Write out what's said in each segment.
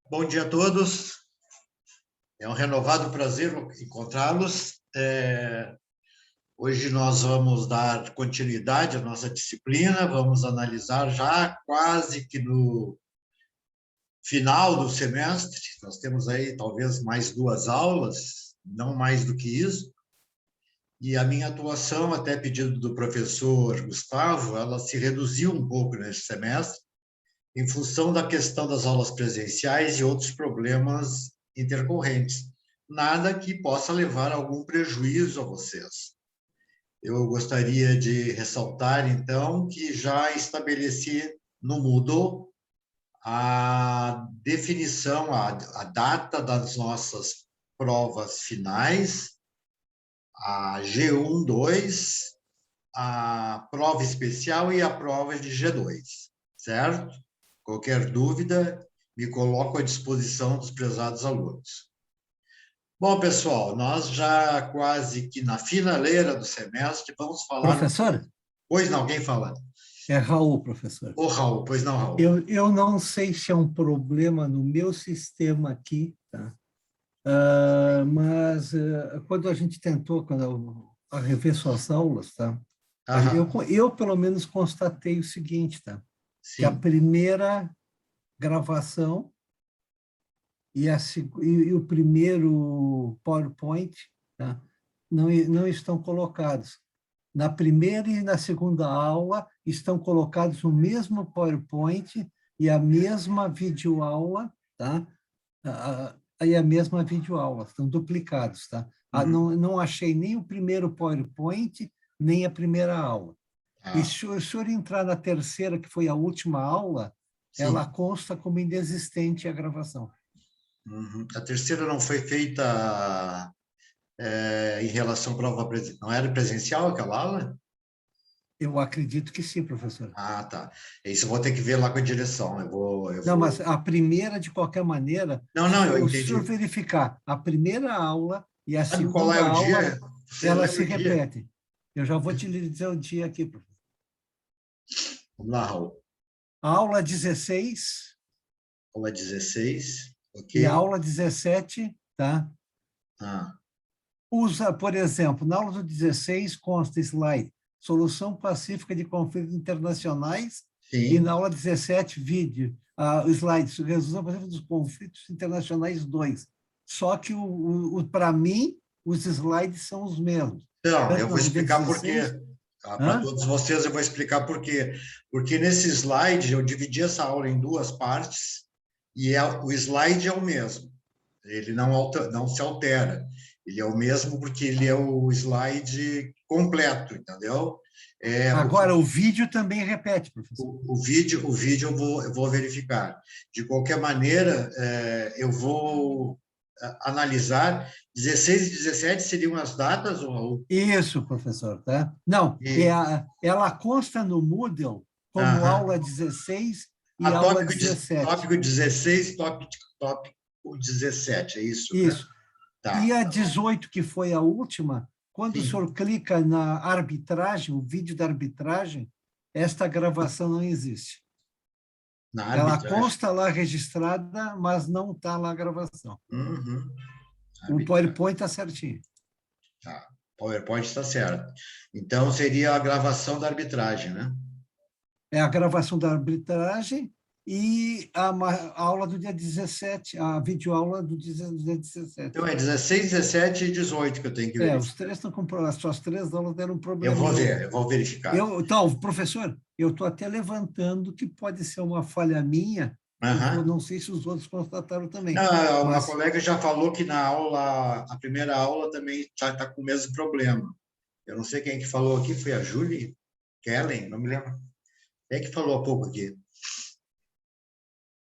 Bom dia a todos. É um renovado prazer encontrá-los. Hoje nós vamos dar continuidade à nossa disciplina, vamos analisar já quase que no final do semestre. Nós temos aí talvez mais 2 aulas, não mais do que isso. E a minha atuação, até pedido do professor Gustavo, ela se reduziu um pouco nesse semestre, em função da questão das aulas presenciais e outros problemas intercorrentes. Nada que possa levar a algum prejuízo a vocês. Eu gostaria de ressaltar, então, que já estabeleci no Moodle a definição, a data das nossas provas finais, a G1, 2, a prova especial e a prova de G2, certo? Qualquer dúvida, me coloco à disposição dos prezados alunos. Bom, pessoal, nós já quase que na finaleira do semestre vamos falar... Professor? Pois não, quem fala? É Raul, professor. Ô, Raul, pois não, Raul. Eu não sei se é um problema no meu sistema aqui, tá? Mas quando a gente tentou a rever suas aulas, tá? Eu, pelo menos, constatei o seguinte, tá? Sim. Que a primeira gravação e o primeiro PowerPoint, tá? Não estão colocados. Na primeira e na segunda aula estão colocados o mesmo PowerPoint e a mesma videoaula, tá? E a mesma videoaula, estão duplicados, tá? Não achei nem o primeiro PowerPoint, nem a primeira aula. E se o senhor entrar na terceira, que foi a última aula, sim, ela consta como inexistente a gravação. A terceira não foi feita em relação à prova presencial. Não era presencial aquela aula? Eu acredito que sim, professor. Ah, tá. Isso eu vou ter que ver lá com a direção. Não, mas a primeira, de qualquer maneira... Não, eu entendi. Se o senhor verificar a primeira aula e a Sabe segunda qual é o aula, dia? elas se repetem. Eu já vou te dizer o dia aqui, professor. Vamos lá, Raul. A aula 16. Aula 16, ok. E a aula 17, tá? Usa, por exemplo, na aula do 16 consta slide, solução pacífica de conflitos internacionais. Sim. E na aula 17, vídeo, slide, resolução pacífica dos conflitos internacionais 2. Só que, para mim, os slides são os mesmos. Não, eu vou explicar por quê. Para todos vocês, eu vou explicar por quê. Porque nesse slide, eu dividi essa aula em 2 partes, e o slide é o mesmo. Ele não se altera. Ele é o mesmo porque ele é o slide completo, entendeu? Agora, o vídeo também repete, professor. O vídeo eu vou verificar. De qualquer maneira, eu vou analisar. 16 e 17 seriam as datas, ou... Isso, professor, tá? Não, ela consta no Moodle como aula 16 e aula 17. Tópico 16, tópico 17, é isso? Isso. Né? Tá. E a 18, que foi a última, quando o senhor clica na arbitragem, o vídeo da arbitragem, esta gravação não existe. Ela consta lá registrada, mas não está lá a gravação. O PowerPoint está certinho. Tá, o PowerPoint está certo. Então, seria a gravação da arbitragem, né? É a gravação da arbitragem e a aula do dia 17, a videoaula do dia 17. Então, é 16, 17 e 18 que eu tenho que ver. Os três estão com as suas 3 aulas deram um problema. Eu vou verificar. Então, professor, eu estou até levantando que pode ser uma falha minha, eu não sei se os outros constataram também. Não, uma colega já falou que a primeira aula também está com o mesmo problema. Eu não sei quem que falou aqui, foi a Julie Kellen, não me lembro. Quem é que falou há pouco aqui?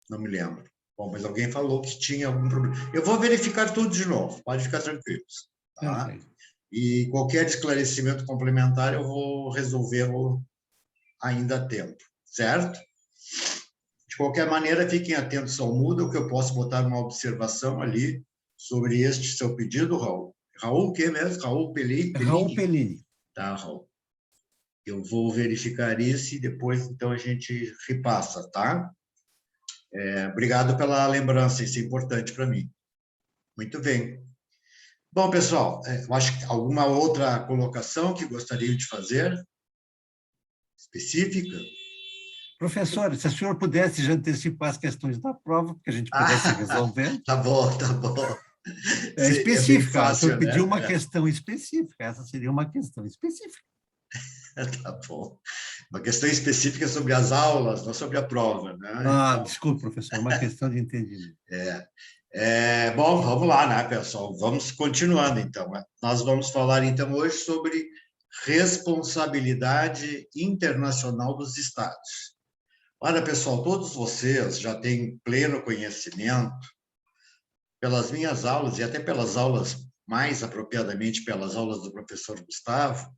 Não me lembro. Bom, mas alguém falou que tinha algum problema. Eu vou verificar tudo de novo, pode ficar tranquilos. Tá? E qualquer esclarecimento complementar eu vou resolvê-lo ainda a tempo, certo? De qualquer maneira, fiquem atentos ao Moodle, que eu posso botar uma observação ali sobre este seu pedido, Raul. Raul o quê mesmo? Raul Pellini? Raul Pellini. Tá, Raul. Eu vou verificar isso e depois, então, a gente repassa, tá? Obrigado pela lembrança, isso é importante para mim. Muito bem. Bom, pessoal, eu acho que alguma outra colocação que gostaria de fazer, específica? Professor, se o senhor pudesse já antecipar as questões da prova, que a gente pudesse Ah, resolver. tá bom, tá bom. É É bem específica, o senhor fácil, pediu né? uma questão específica, essa seria uma questão específica. Tá bom. Uma questão específica sobre as aulas, não sobre a prova, né? Ah, Então, desculpe, professor, uma questão de entendimento. bom, vamos lá, né, pessoal? Vamos continuando, então. Nós vamos falar, então, hoje sobre responsabilidade internacional dos Estados. Olha, pessoal, todos vocês já têm pleno conhecimento, pelas minhas aulas e até pelas aulas, mais apropriadamente pelas aulas do professor Gustavo,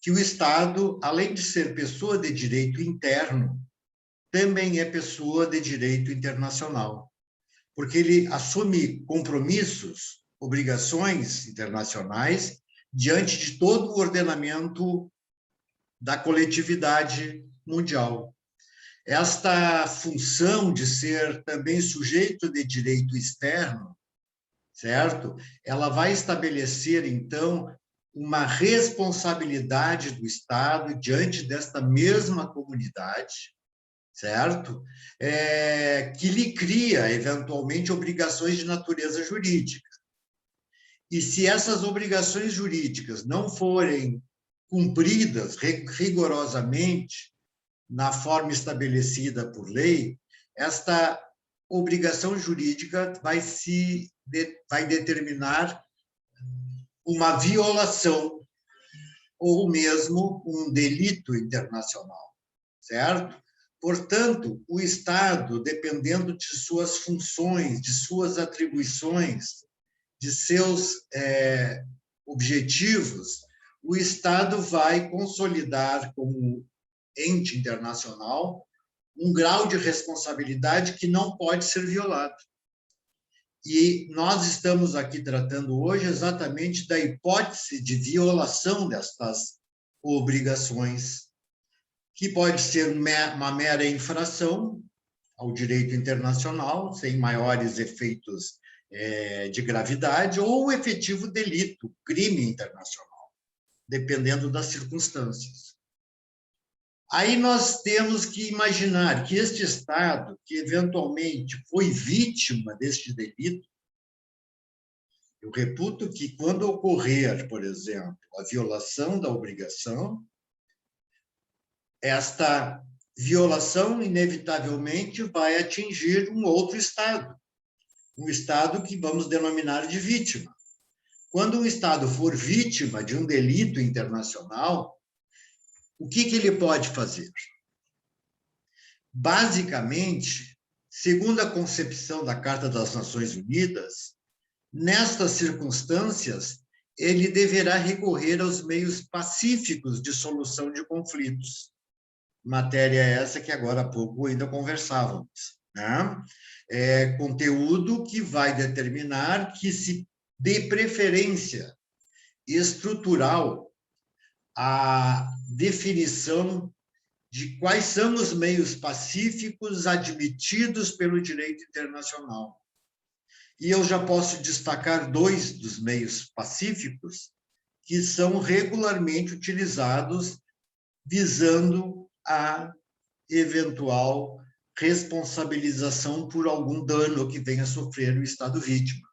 que o Estado, além de ser pessoa de direito interno, também é pessoa de direito internacional, porque ele assume compromissos, obrigações internacionais diante de todo o ordenamento da coletividade mundial. Esta função de ser também sujeito de direito externo, certo? Ela vai estabelecer, então, uma responsabilidade do Estado diante desta mesma comunidade, certo? Que lhe cria, eventualmente, obrigações de natureza jurídica. E se essas obrigações jurídicas não forem cumpridas rigorosamente, na forma estabelecida por lei, esta obrigação jurídica vai determinar uma violação ou mesmo um delito internacional, certo? Portanto, o Estado, dependendo de suas funções, de suas atribuições, de seus objetivos, o Estado vai consolidar como ente internacional um grau de responsabilidade que não pode ser violado. E nós estamos aqui tratando hoje exatamente da hipótese de violação destas obrigações, que pode ser uma mera infração ao direito internacional, sem maiores efeitos de gravidade, ou um efetivo delito, crime internacional, dependendo das circunstâncias. Aí nós temos que imaginar que este Estado, que eventualmente foi vítima deste delito, eu reputo que quando ocorrer, por exemplo, a violação da obrigação, esta violação inevitavelmente vai atingir um outro Estado, um Estado que vamos denominar de vítima. Quando um Estado for vítima de um delito internacional, o que ele pode fazer? Basicamente, segundo a concepção da Carta das Nações Unidas, nestas circunstâncias, ele deverá recorrer aos meios pacíficos de solução de conflitos. Matéria essa que agora há pouco ainda conversávamos, né? Conteúdo que vai determinar que se dê preferência estrutural à definição de quais são os meios pacíficos admitidos pelo direito internacional. E eu já posso destacar dois dos meios pacíficos que são regularmente utilizados visando a eventual responsabilização por algum dano que venha a sofrer o Estado vítima.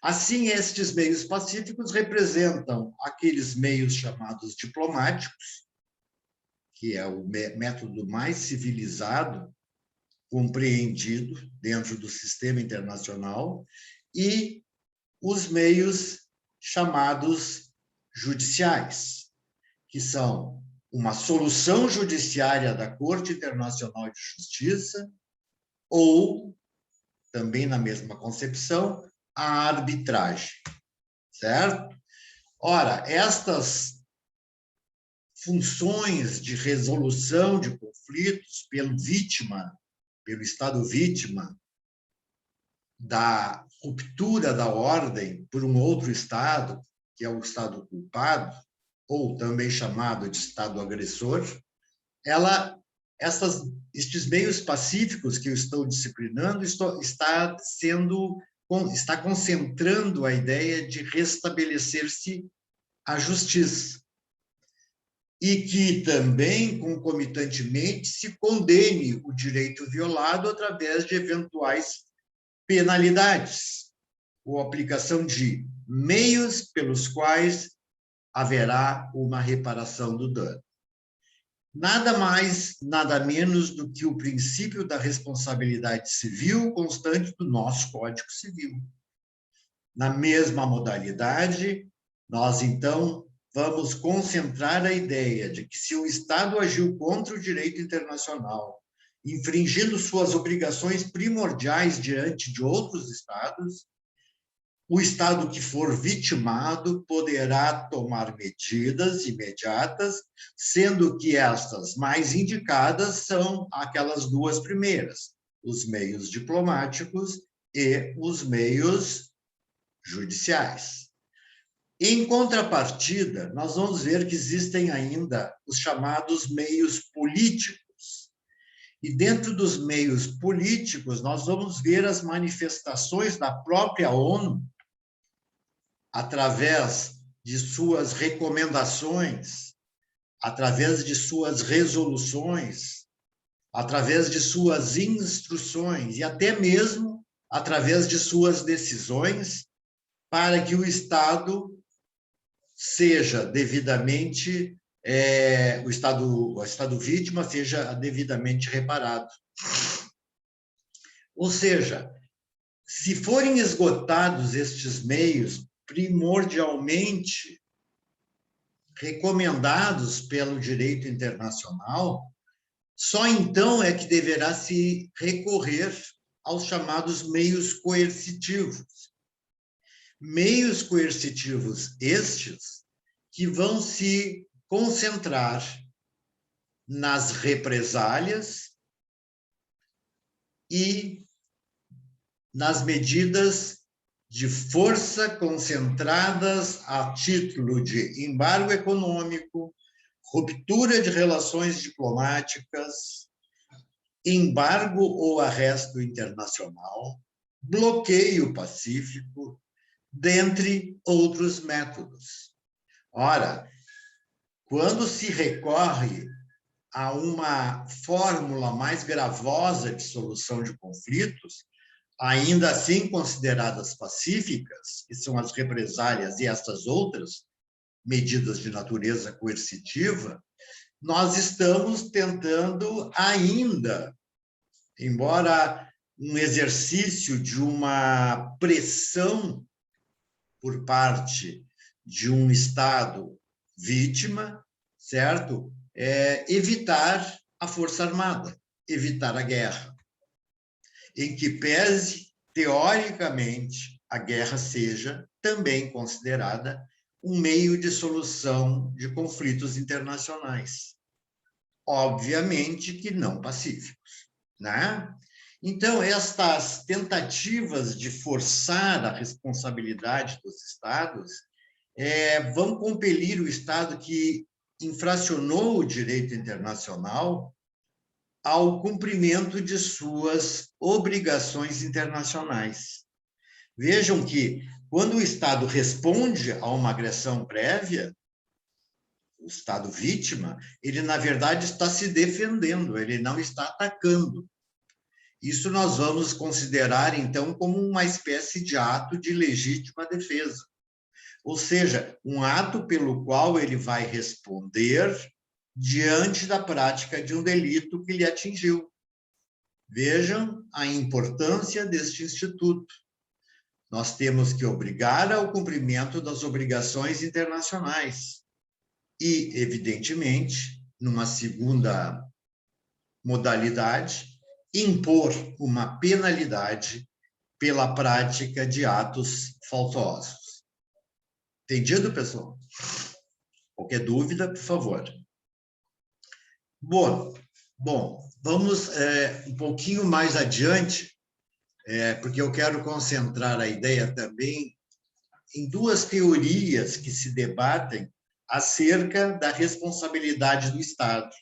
Assim, estes meios pacíficos representam aqueles meios chamados diplomáticos, que é o método mais civilizado, compreendido dentro do sistema internacional, e os meios chamados judiciais, que são uma solução judiciária da Corte Internacional de Justiça ou, também na mesma concepção, a arbitragem, certo? Ora, estas funções de resolução de conflitos pelo Estado vítima da ruptura da ordem por um outro Estado, que é o Estado culpado, ou também chamado de Estado agressor, ela estes meios pacíficos que eu estou disciplinando está concentrando a ideia de restabelecer-se a justiça e que também, concomitantemente, se condene o direito violado através de eventuais penalidades ou aplicação de meios pelos quais haverá uma reparação do dano. Nada mais, nada menos do que o princípio da responsabilidade civil constante do nosso Código Civil. Na mesma modalidade, nós, então, vamos concentrar a ideia de que se o Estado agiu contra o direito internacional, infringindo suas obrigações primordiais diante de outros Estados, o Estado que for vitimado poderá tomar medidas imediatas, sendo que estas mais indicadas são aquelas duas primeiras, os meios diplomáticos e os meios judiciais. Em contrapartida, nós vamos ver que existem ainda os chamados meios políticos. E dentro dos meios políticos, nós vamos ver as manifestações da própria ONU através de suas recomendações, através de suas resoluções, através de suas instruções e até mesmo através de suas decisões, para que o Estado seja devidamente, o Estado vítima seja devidamente reparado. Ou seja, se forem esgotados estes meios primordialmente recomendados pelo direito internacional, só então é que deverá se recorrer aos chamados meios coercitivos. Meios coercitivos estes que vão se concentrar nas represálias e nas medidas de força concentradas a título de embargo econômico, ruptura de relações diplomáticas, embargo ou arresto internacional, bloqueio pacífico, dentre outros métodos. Ora, quando se recorre a uma fórmula mais gravosa de solução de conflitos, ainda assim consideradas pacíficas, que são as represálias e estas outras medidas de natureza coercitiva, nós estamos tentando ainda, embora um exercício de uma pressão por parte de um Estado vítima, certo? Evitar a força armada, evitar a guerra. Em que pese, teoricamente, a guerra seja também considerada um meio de solução de conflitos internacionais. Obviamente que não pacíficos, né? Então, estas tentativas de forçar a responsabilidade dos Estados vão compelir o Estado que infracionou o direito internacional ao cumprimento de suas obrigações internacionais. Vejam que, quando o Estado responde a uma agressão prévia, o Estado vítima, ele, na verdade, está se defendendo, ele não está atacando. Isso nós vamos considerar, então, como uma espécie de ato de legítima defesa. Ou seja, um ato pelo qual ele vai responder diante da prática de um delito que lhe atingiu. Vejam a importância deste instituto. Nós temos que obrigar ao cumprimento das obrigações internacionais e, evidentemente, numa segunda modalidade, impor uma penalidade pela prática de atos faltosos. Entendido, pessoal? Qualquer dúvida, por favor. Bom, vamos um pouquinho mais adiante, porque eu quero concentrar a ideia também em duas teorias que se debatem acerca da responsabilidade do Estado.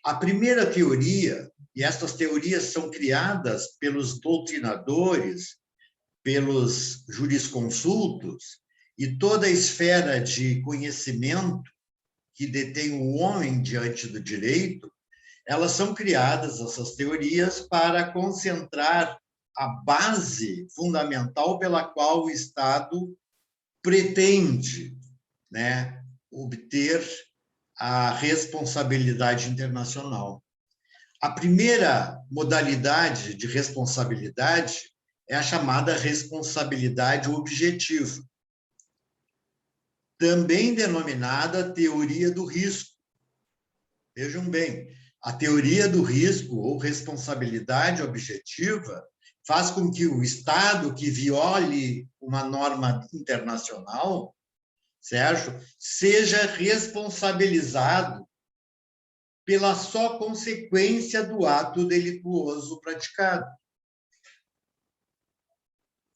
A primeira teoria, e estas teorias são criadas pelos doutrinadores, pelos jurisconsultos e toda a esfera de conhecimento que detém o homem diante do direito, elas são criadas, essas teorias, para concentrar a base fundamental pela qual o Estado pretende, né, obter a responsabilidade internacional. A primeira modalidade de responsabilidade é a chamada responsabilidade objetiva, também denominada teoria do risco. Vejam bem, a teoria do risco ou responsabilidade objetiva faz com que o Estado que viole uma norma internacional, certo, seja responsabilizado pela só consequência do ato delituoso praticado.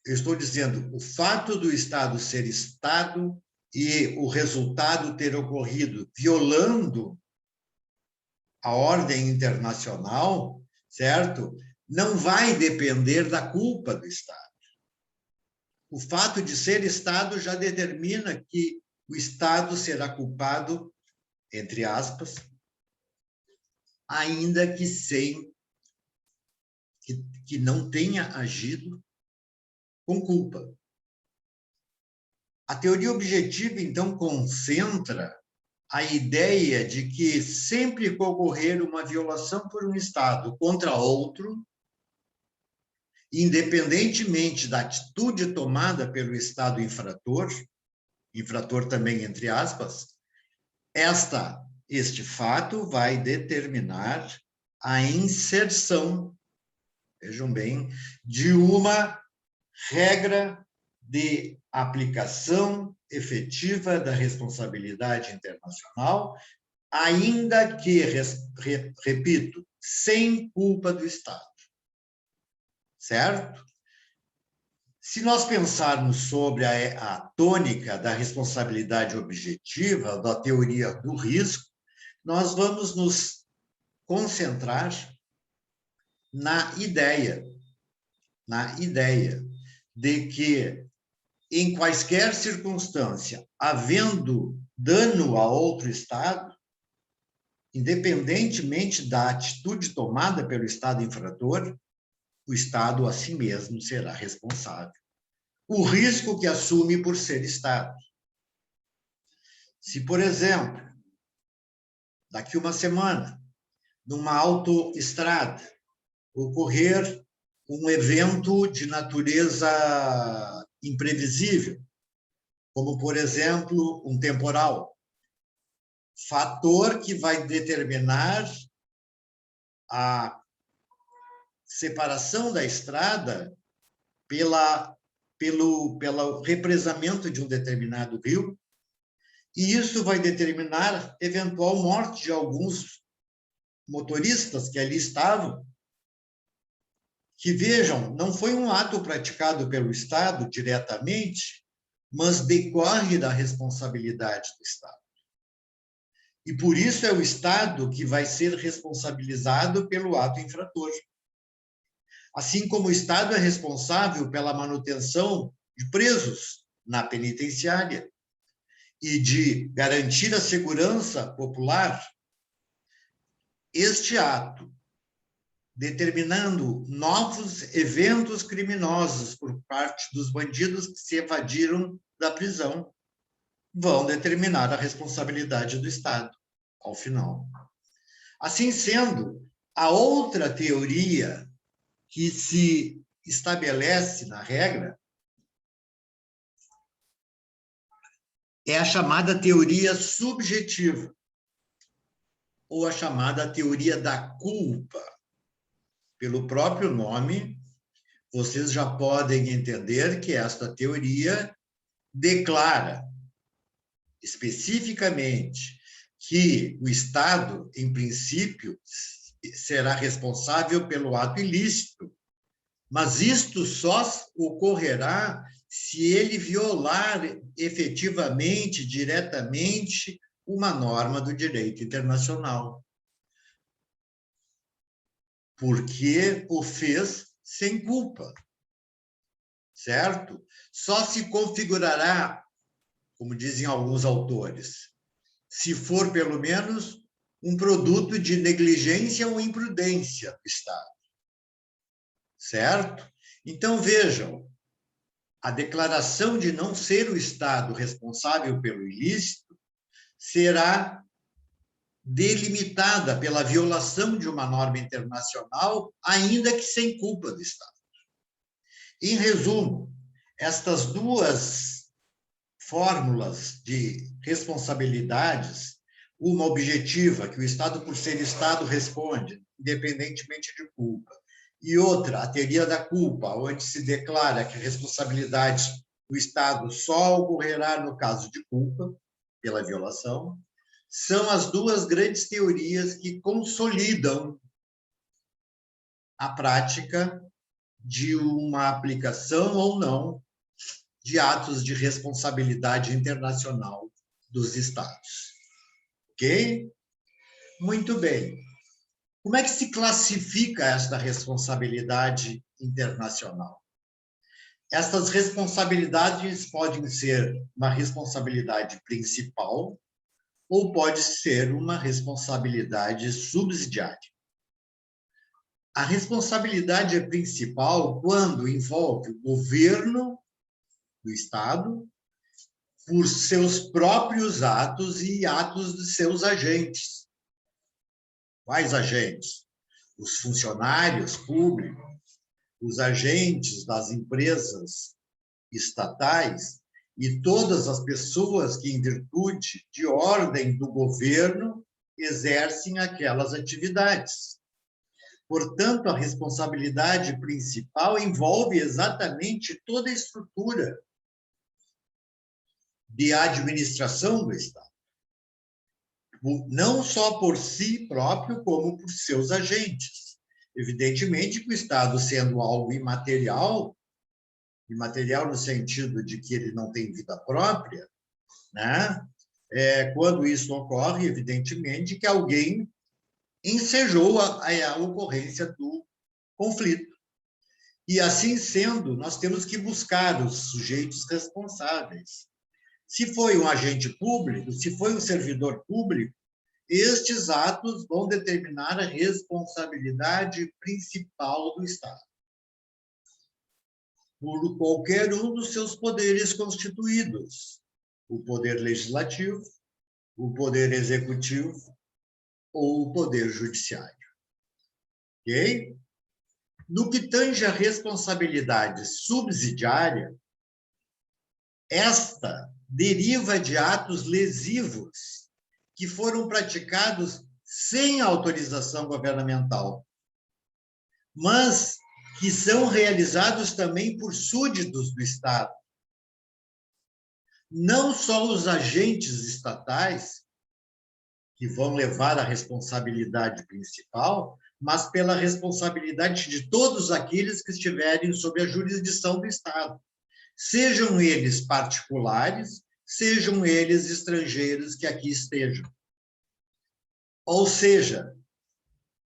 Eu estou dizendo, o fato do Estado ser Estado e o resultado ter ocorrido violando a ordem internacional, certo? Não vai depender da culpa do Estado. O fato de ser Estado já determina que o Estado será culpado, entre aspas, ainda que que não tenha agido com culpa. A teoria objetiva, então, concentra a ideia de que sempre que ocorrer uma violação por um Estado contra outro, independentemente da atitude tomada pelo Estado infrator também entre aspas, este fato vai determinar a inserção, vejam bem, de uma regra de aplicação efetiva da responsabilidade internacional, ainda que, repito, sem culpa do Estado. Certo? Se nós pensarmos sobre a tônica da responsabilidade objetiva, da teoria do risco, nós vamos nos concentrar na ideia de que, em quaisquer circunstância, havendo dano a outro Estado, independentemente da atitude tomada pelo Estado infrator, o Estado a si mesmo será responsável. O risco que assume por ser Estado. Se, por exemplo, daqui uma semana, numa autoestrada, ocorrer um evento de natureza imprevisível, como, por exemplo, um temporal, fator que vai determinar a separação da estrada pelo represamento de um determinado rio, e isso vai determinar eventual morte de alguns motoristas que ali estavam, que, vejam, não foi um ato praticado pelo Estado diretamente, mas decorre da responsabilidade do Estado. E por isso é o Estado que vai ser responsabilizado pelo ato infrator. Assim como o Estado é responsável pela manutenção de presos na penitenciária e de garantir a segurança popular, este ato, determinando novos eventos criminosos por parte dos bandidos que se evadiram da prisão, vão determinar a responsabilidade do Estado, ao final. Assim sendo, a outra teoria que se estabelece na regra é a chamada teoria subjetiva, ou a chamada teoria da culpa. Pelo próprio nome, vocês já podem entender que esta teoria declara especificamente que o Estado, em princípio, será responsável pelo ato ilícito, mas isto só ocorrerá se ele violar efetivamente, diretamente, uma norma do direito internacional. porque o fez sem culpa, certo? Só se configurará, como dizem alguns autores, se for, pelo menos, um produto de negligência ou imprudência do Estado, certo? Então, vejam, a declaração de não ser o Estado responsável pelo ilícito será delimitada pela violação de uma norma internacional, ainda que sem culpa do Estado. Em resumo, estas duas fórmulas de responsabilidades, uma objetiva, que o Estado, por ser Estado, responde, independentemente de culpa, e outra, a teoria da culpa, onde se declara que a responsabilidade do Estado só ocorrerá no caso de culpa, pela violação, são as duas grandes teorias que consolidam a prática de uma aplicação ou não de atos de responsabilidade internacional dos Estados. Ok? Muito bem. Como é que se classifica esta responsabilidade internacional? Estas responsabilidades podem ser uma responsabilidade principal ou pode ser uma responsabilidade subsidiária. A responsabilidade é principal quando envolve o governo do Estado por seus próprios atos e atos de seus agentes. Quais agentes? Os funcionários públicos, os agentes das empresas estatais e todas as pessoas que, em virtude de ordem do governo, exercem aquelas atividades. Portanto, a responsabilidade principal envolve exatamente toda a estrutura de administração do Estado. Não só por si próprio, como por seus agentes. Evidentemente que o Estado, sendo algo imaterial no sentido de que ele não tem vida própria, né? Quando isso ocorre, evidentemente que alguém ensejou a ocorrência do conflito. E, assim sendo, nós temos que buscar os sujeitos responsáveis. Se foi um agente público, se foi um servidor público, estes atos vão determinar a responsabilidade principal do Estado, por qualquer um dos seus poderes constituídos, o poder legislativo, o poder executivo ou o poder judiciário. Ok? No que tange à responsabilidade subsidiária, esta deriva de atos lesivos que foram praticados sem autorização governamental, mas que são realizados também por súditos do Estado. Não só os agentes estatais, que vão levar a responsabilidade principal, mas pela responsabilidade de todos aqueles que estiverem sob a jurisdição do Estado. Sejam eles particulares, sejam eles estrangeiros que aqui estejam. Ou seja,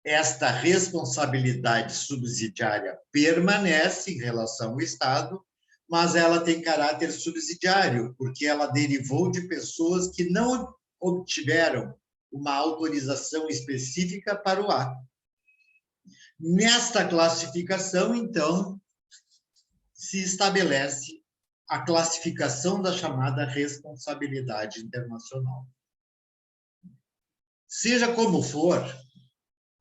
esta responsabilidade subsidiária permanece em relação ao Estado, mas ela tem caráter subsidiário, porque ela derivou de pessoas que não obtiveram uma autorização específica para o ato. Nesta classificação, então, se estabelece a classificação da chamada responsabilidade internacional. Seja como for,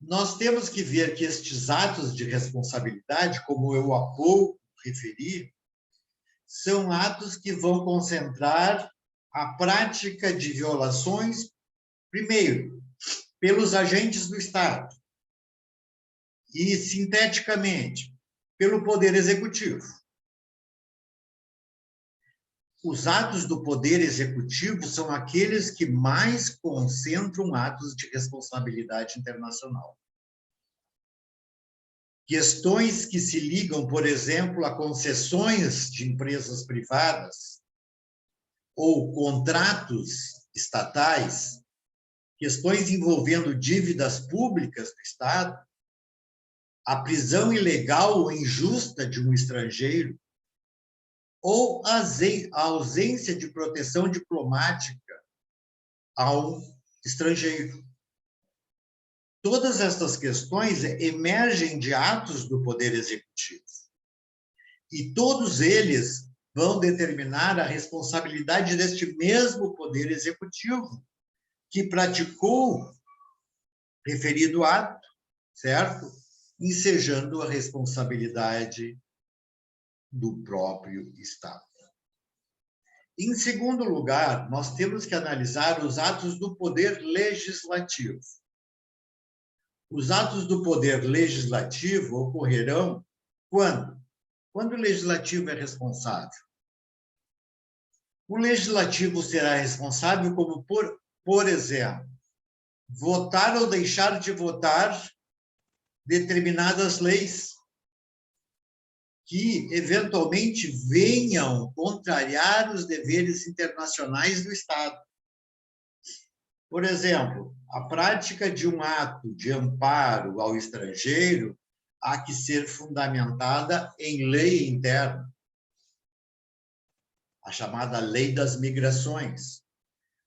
nós temos que ver que estes atos de responsabilidade, como eu há pouco referi, são atos que vão concentrar a prática de violações, primeiro, pelos agentes do Estado e, sinteticamente, pelo Poder Executivo. Os atos do Poder Executivo são aqueles que mais concentram atos de responsabilidade internacional. Questões que se ligam, por exemplo, a concessões de empresas privadas ou contratos estatais, questões envolvendo dívidas públicas do Estado, a prisão ilegal ou injusta de um estrangeiro, ou a ausência de proteção diplomática ao estrangeiro. Todas essas questões emergem de atos do Poder Executivo. E todos eles vão determinar a responsabilidade deste mesmo Poder Executivo, que praticou referido ato, certo? Ensejando a responsabilidade do próprio Estado. Em segundo lugar, nós temos que analisar os atos do Poder Legislativo. Os atos do Poder Legislativo ocorrerão quando? Quando o Legislativo é responsável. O Legislativo será responsável como, por exemplo, votar ou deixar de votar determinadas leis que, eventualmente, venham contrariar os deveres internacionais do Estado. Por exemplo, a prática de um ato de amparo ao estrangeiro há que ser fundamentada em lei interna, a chamada Lei das Migrações.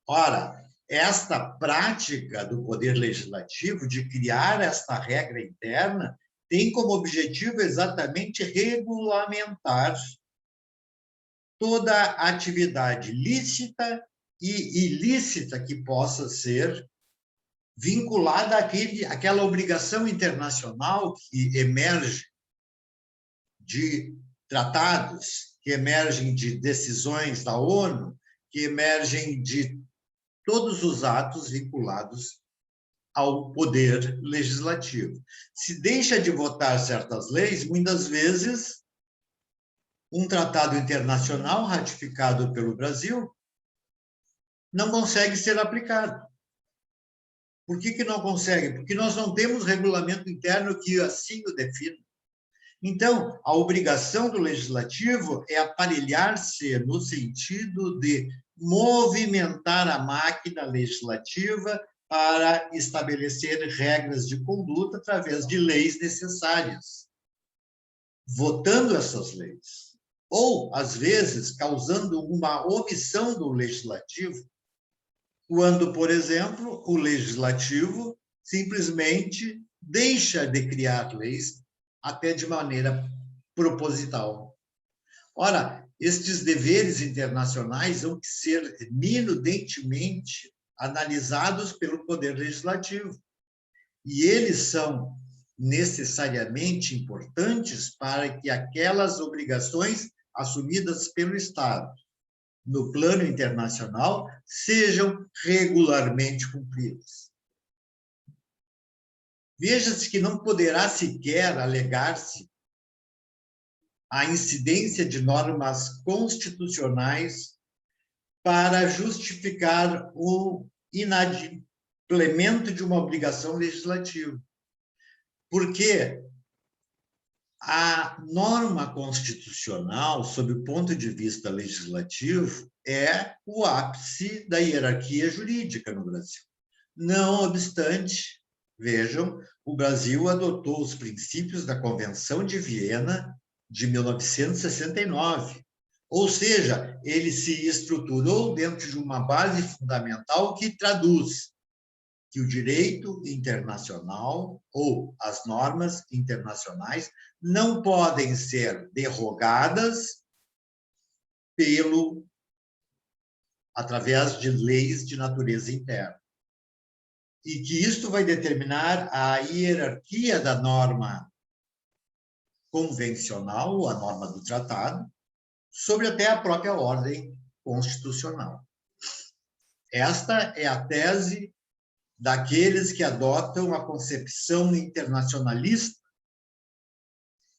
Ora, esta prática do Poder Legislativo de criar esta regra interna tem como objetivo exatamente regulamentar toda atividade lícita e ilícita que possa ser vinculada àquela obrigação internacional que emerge de tratados, que emergem de decisões da ONU, que emergem de todos os atos vinculados ao poder legislativo. Se deixa de votar certas leis, muitas vezes um tratado internacional ratificado pelo Brasil não consegue ser aplicado. Por que não consegue? Porque nós não temos regulamento interno que assim o defina. Então, a obrigação do legislativo é aparelhar-se no sentido de movimentar a máquina legislativa para estabelecer regras de conduta através de leis necessárias, votando essas leis. Ou, às vezes, causando uma omissão do legislativo, quando, por exemplo, o legislativo simplesmente deixa de criar leis até de maneira proposital. Ora, estes deveres internacionais vão ser minudentemente analisados pelo Poder Legislativo. E eles são necessariamente importantes para que aquelas obrigações assumidas pelo Estado no plano internacional sejam regularmente cumpridas. Veja-se que não poderá sequer alegar-se a incidência de normas constitucionais para justificar o inadimplemento de uma obrigação legislativa. Porque a norma constitucional, sob o ponto de vista legislativo, é o ápice da hierarquia jurídica no Brasil. Não obstante, vejam, o Brasil adotou os princípios da Convenção de Viena de 1969. Ou seja, ele se estruturou dentro de uma base fundamental que traduz que o direito internacional ou as normas internacionais não podem ser derrogadas através de leis de natureza interna. E que isto vai determinar a hierarquia da norma convencional, a norma do tratado, sobre até a própria ordem constitucional. Esta é a tese daqueles que adotam a concepção internacionalista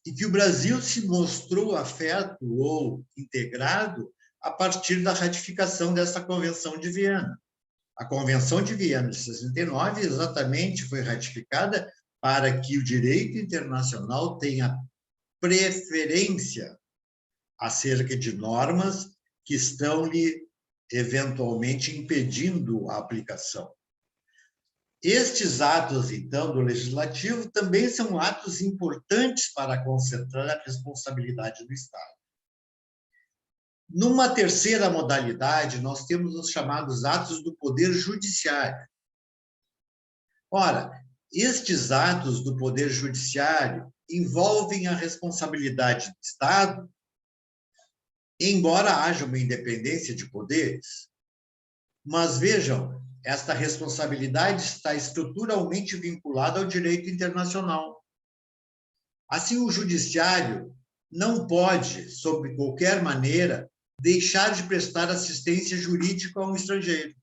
e que o Brasil se mostrou afeto ou integrado a partir da ratificação dessa Convenção de Viena. A Convenção de Viena de 69 exatamente foi ratificada para que o direito internacional tenha preferência acerca de normas que estão lhe eventualmente impedindo a aplicação. Estes atos, então, do Legislativo também são atos importantes para concentrar a responsabilidade do Estado. Numa terceira modalidade, nós temos os chamados atos do Poder Judiciário. Ora, estes atos do Poder Judiciário envolvem a responsabilidade do Estado, embora haja uma independência de poderes. Mas vejam, esta responsabilidade está estruturalmente vinculada ao direito internacional. Assim, o judiciário não pode, sob qualquer maneira, deixar de prestar assistência jurídica a um estrangeiro,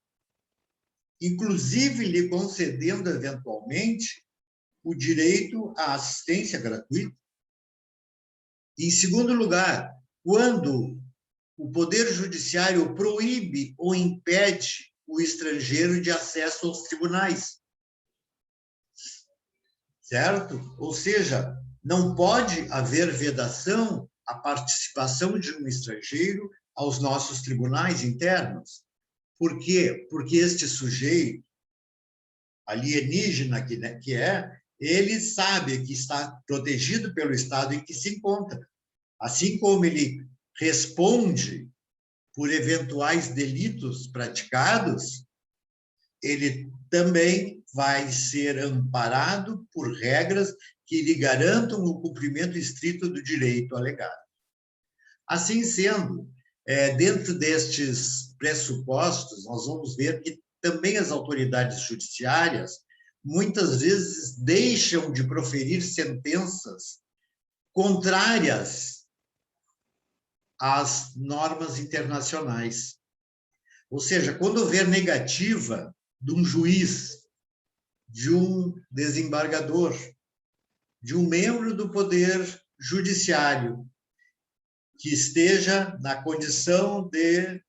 inclusive lhe concedendo, eventualmente, o direito à assistência gratuita. Em segundo lugar, quando o Poder Judiciário proíbe ou impede o estrangeiro de acesso aos tribunais. Certo? Ou seja, não pode haver vedação à participação de um estrangeiro aos nossos tribunais internos. Por quê? Porque este sujeito alienígena que é, ele sabe que está protegido pelo Estado em que se encontra. Assim como ele responde por eventuais delitos praticados, ele também vai ser amparado por regras que lhe garantam o cumprimento estrito do direito alegado. Assim sendo, dentro destes pressupostos, nós vamos ver que também as autoridades judiciárias muitas vezes deixam de proferir sentenças contrárias às normas internacionais. Ou seja, quando houver negativa de um juiz, de um desembargador, de um membro do Poder Judiciário, que esteja na condição de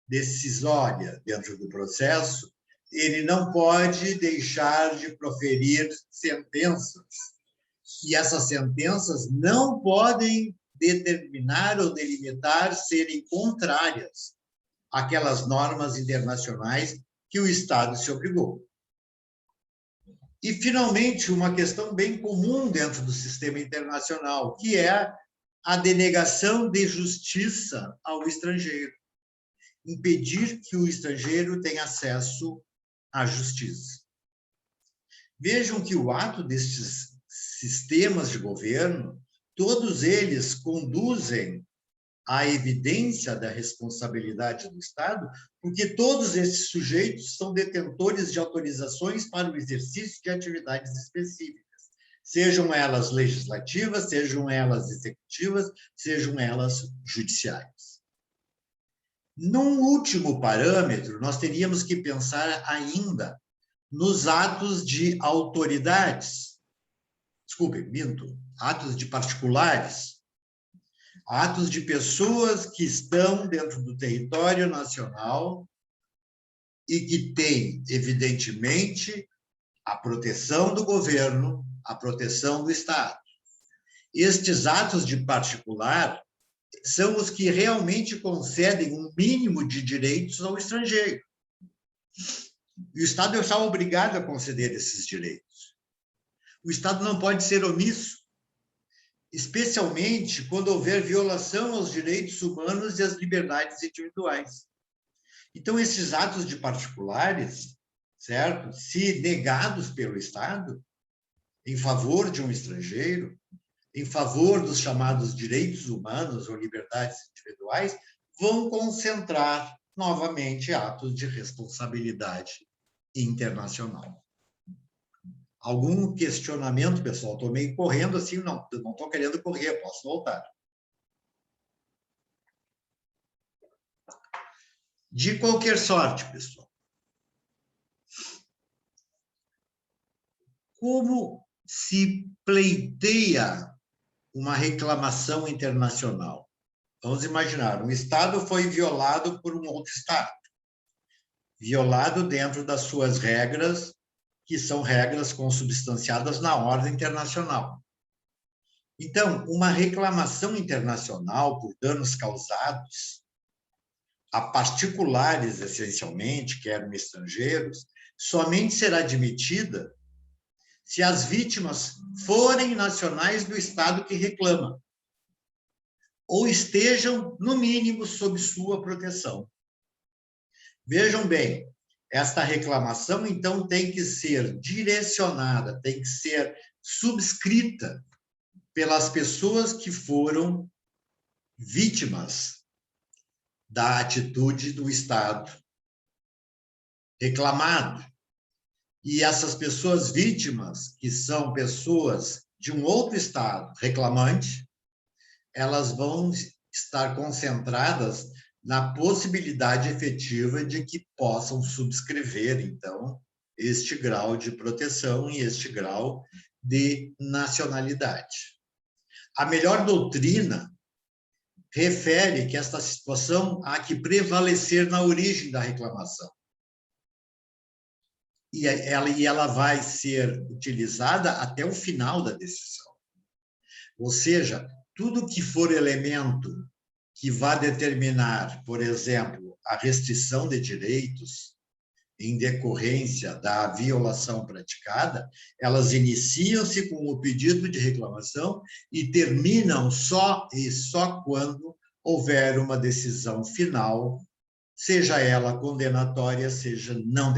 decisória dentro do processo, ele não pode deixar de proferir sentenças. E essas sentenças não podem determinar ou delimitar serem contrárias àquelas normas internacionais que o Estado se obrigou. E, finalmente, uma questão bem comum dentro do sistema internacional, que é a denegação de justiça ao estrangeiro. Impedir que o estrangeiro tenha acesso à justiça. Vejam que o ato destes sistemas de governo, todos eles conduzem à evidência da responsabilidade do Estado, porque todos esses sujeitos são detentores de autorizações para o exercício de atividades específicas, sejam elas legislativas, sejam elas executivas, sejam elas judiciais. Num último parâmetro, nós teríamos que pensar ainda nos atos de autoridades, atos de particulares, atos de pessoas que estão dentro do território nacional e que têm, evidentemente, a proteção do governo, a proteção do Estado. Estes atos de particular são os que realmente concedem um mínimo de direitos ao estrangeiro. E o Estado está obrigado a conceder esses direitos. O Estado não pode ser omisso, especialmente quando houver violação aos direitos humanos e às liberdades individuais. Então, esses atos de particulares, certo? Se negados pelo Estado, em favor de um estrangeiro, em favor dos chamados direitos humanos ou liberdades individuais, vão concentrar novamente atos de responsabilidade internacional. Algum questionamento, pessoal? Estou meio correndo assim, não estou querendo correr, posso voltar. De qualquer sorte, pessoal, como se pleiteia uma reclamação internacional? Vamos imaginar, um Estado foi violado por um outro Estado, violado dentro das suas regras, que são regras consubstanciadas na ordem internacional. Então, uma reclamação internacional por danos causados a particulares, essencialmente, que eram estrangeiros, somente será admitida se as vítimas forem nacionais do Estado que reclama, ou estejam, no mínimo, sob sua proteção. Vejam bem, esta reclamação, então, tem que ser direcionada, tem que ser subscrita pelas pessoas que foram vítimas da atitude do Estado reclamado. E essas pessoas vítimas, que são pessoas de um outro Estado reclamante, elas vão estar concentradas na possibilidade efetiva de que possam subscrever, então, este grau de proteção e este grau de nacionalidade. A melhor doutrina refere que esta situação há que prevalecer na origem da reclamação. E ela vai ser utilizada até o final da decisão. Ou seja, tudo que for elemento que vá determinar, por exemplo, a restrição de direitos em decorrência da violação praticada, elas iniciam-se com o pedido de reclamação e terminam só quando houver uma decisão final, seja ela condenatória, seja não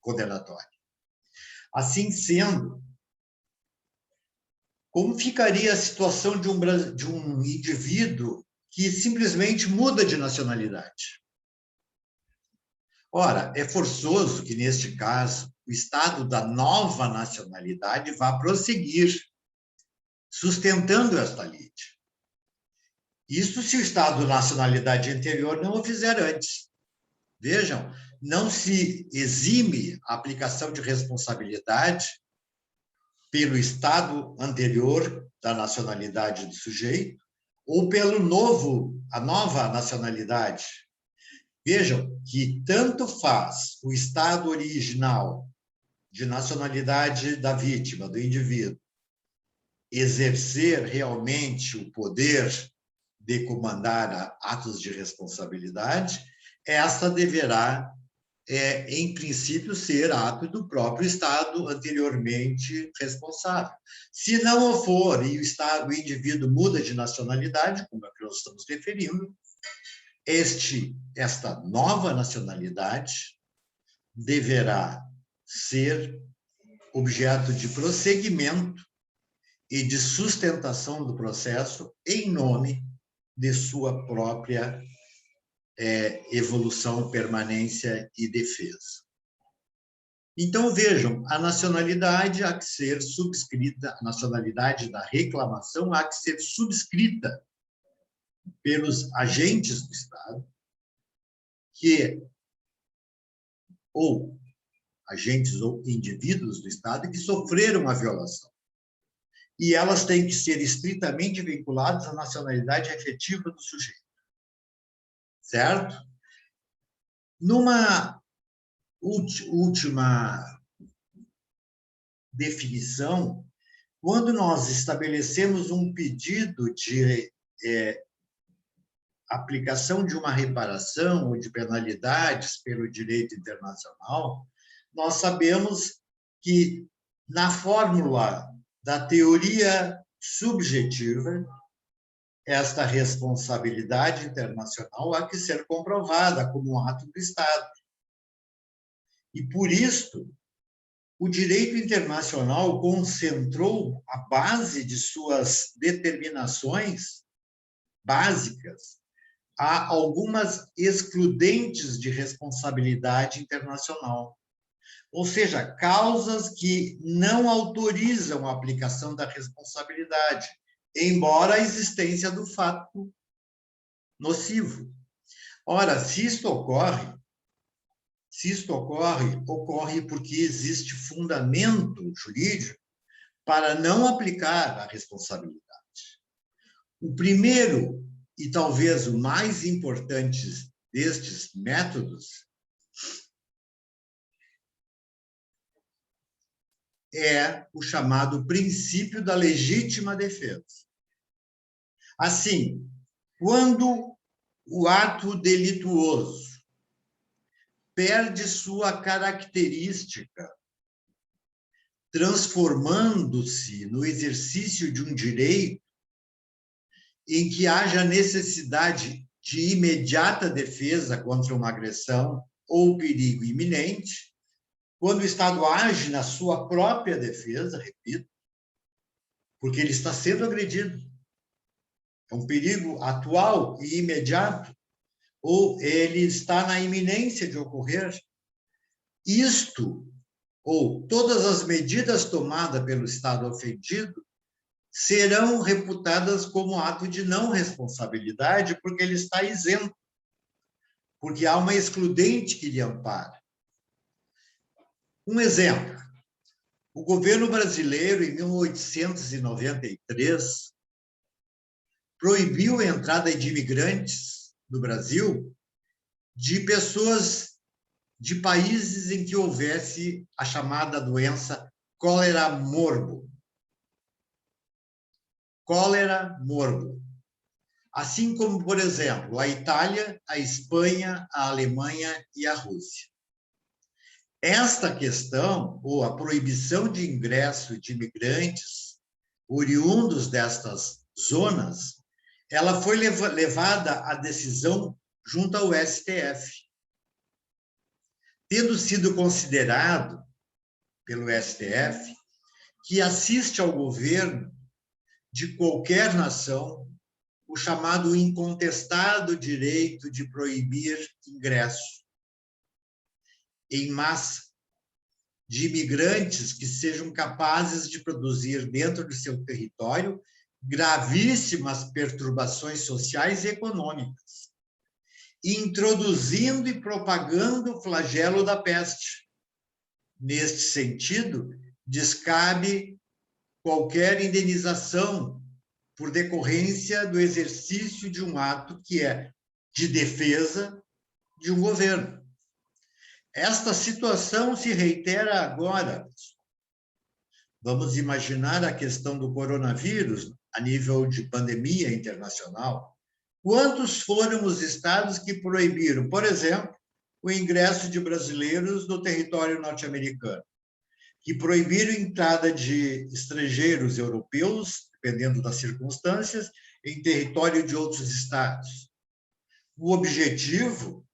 condenatória. Assim sendo, como ficaria a situação de um indivíduo que simplesmente muda de nacionalidade? Ora, é forçoso que, neste caso, o Estado da nova nacionalidade vá prosseguir sustentando esta lide. Isso se o Estado da nacionalidade anterior não o fizer antes. Vejam, não se exime a aplicação de responsabilidade pelo Estado anterior da nacionalidade do sujeito ou a nova nacionalidade. Vejam que tanto faz o Estado original de nacionalidade da vítima, do indivíduo, exercer realmente o poder de comandar atos de responsabilidade, esta deverá, em princípio, ser ato do próprio Estado anteriormente responsável. Se não o for e o indivíduo muda de nacionalidade, como é que nós estamos referindo, esta nova nacionalidade deverá ser objeto de prosseguimento e de sustentação do processo em nome de sua própria evolução, permanência e defesa. Então, vejam, a nacionalidade há que ser subscrita, a nacionalidade da reclamação há que ser subscrita pelos agentes do Estado, ou agentes ou indivíduos do Estado que sofreram a violação. E elas têm que ser estritamente vinculadas à nacionalidade efetiva do sujeito. Certo? Numa última definição, quando nós estabelecemos um pedido de aplicação de uma reparação ou de penalidades pelo direito internacional, nós sabemos que, na fórmula da teoria subjetiva, esta responsabilidade internacional há que ser comprovada como um ato do Estado. E, por isso, o direito internacional concentrou a base de suas determinações básicas a algumas excludentes de responsabilidade internacional, ou seja, causas que não autorizam a aplicação da responsabilidade, embora a existência do fato nocivo. Ora, se isto ocorre, ocorre porque existe fundamento jurídico para não aplicar a responsabilidade. O primeiro, e talvez o mais importante destes métodos, é o chamado princípio da legítima defesa. Assim, quando o ato delituoso perde sua característica, transformando-se no exercício de um direito em que haja necessidade de imediata defesa contra uma agressão ou perigo iminente, quando o Estado age na sua própria defesa, repito, porque ele está sendo agredido. É um perigo atual e imediato, ou ele está na iminência de ocorrer. Isto, ou todas as medidas tomadas pelo Estado ofendido, serão reputadas como ato de não responsabilidade, porque ele está isento, porque há uma excludente que lhe ampara. Um exemplo: o governo brasileiro, em 1893, proibiu a entrada de imigrantes no Brasil de pessoas de países em que houvesse a chamada doença cólera morbo. Cólera morbo. Assim como, por exemplo, a Itália, a Espanha, a Alemanha e a Rússia. Esta questão, ou a proibição de ingresso de imigrantes oriundos destas zonas, ela foi levada à decisão junto ao STF. Tendo sido considerado pelo STF que assiste ao governo de qualquer nação o chamado incontestado direito de proibir ingresso em massa de imigrantes que sejam capazes de produzir dentro do seu território gravíssimas perturbações sociais e econômicas, introduzindo e propagando o flagelo da peste. Neste sentido, descabe qualquer indenização por decorrência do exercício de um ato que é de defesa de um governo. Esta situação se reitera agora. Vamos imaginar a questão do coronavírus a nível de pandemia internacional. Quantos foram os estados que proibiram, por exemplo, o ingresso de brasileiros no território norte-americano, que proibiram a entrada de estrangeiros europeus, dependendo das circunstâncias, em território de outros estados? O objetivo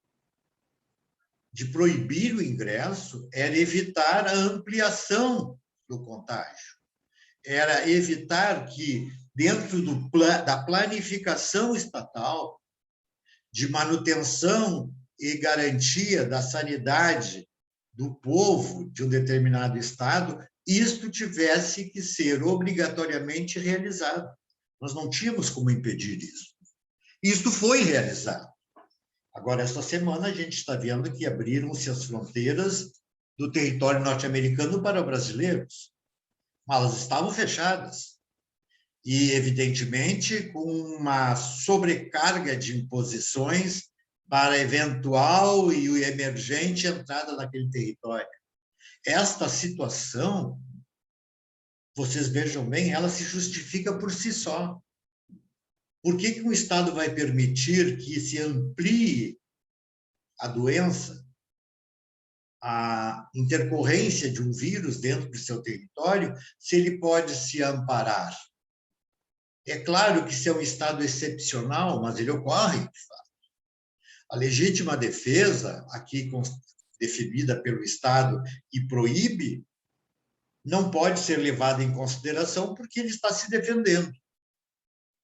de proibir o ingresso era evitar a ampliação do contágio, era evitar que, dentro da planificação estatal de manutenção e garantia da sanidade do povo de um determinado estado, isto tivesse que ser obrigatoriamente realizado. Nós não tínhamos como impedir isso. Isto foi realizado. Agora, esta semana, a gente está vendo que abriram-se as fronteiras do território norte-americano para brasileiros, mas elas estavam fechadas. E, evidentemente, com uma sobrecarga de imposições para eventual e emergente entrada naquele território. Esta situação, vocês vejam bem, ela se justifica por si só. Por que um Estado vai permitir que se amplie a doença, a intercorrência de um vírus dentro do seu território, se ele pode se amparar? É claro que isso é um estado excepcional, mas ele ocorre, de fato. A legítima defesa, aqui definida pelo Estado, que proíbe, não pode ser levada em consideração porque ele está se defendendo.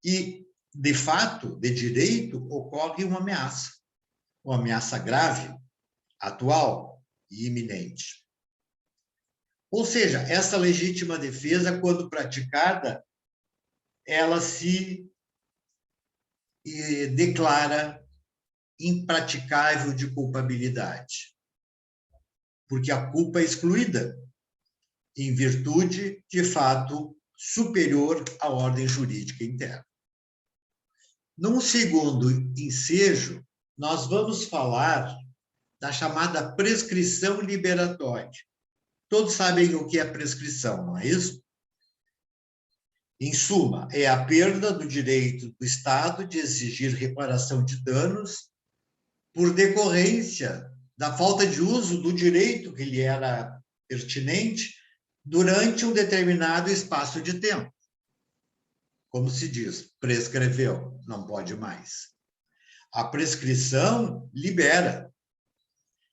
E, de fato, de direito, ocorre uma ameaça grave, atual e iminente. Ou seja, essa legítima defesa, quando praticada, ela se declara impraticável de culpabilidade, porque a culpa é excluída em virtude de fato superior à ordem jurídica interna. Num segundo ensejo, nós vamos falar da chamada prescrição liberatória. Todos sabem o que é prescrição, não é isso? Em suma, é a perda do direito do Estado de exigir reparação de danos por decorrência da falta de uso do direito que lhe era pertinente durante um determinado espaço de tempo. Como se diz, prescreveu, não pode mais. A prescrição libera.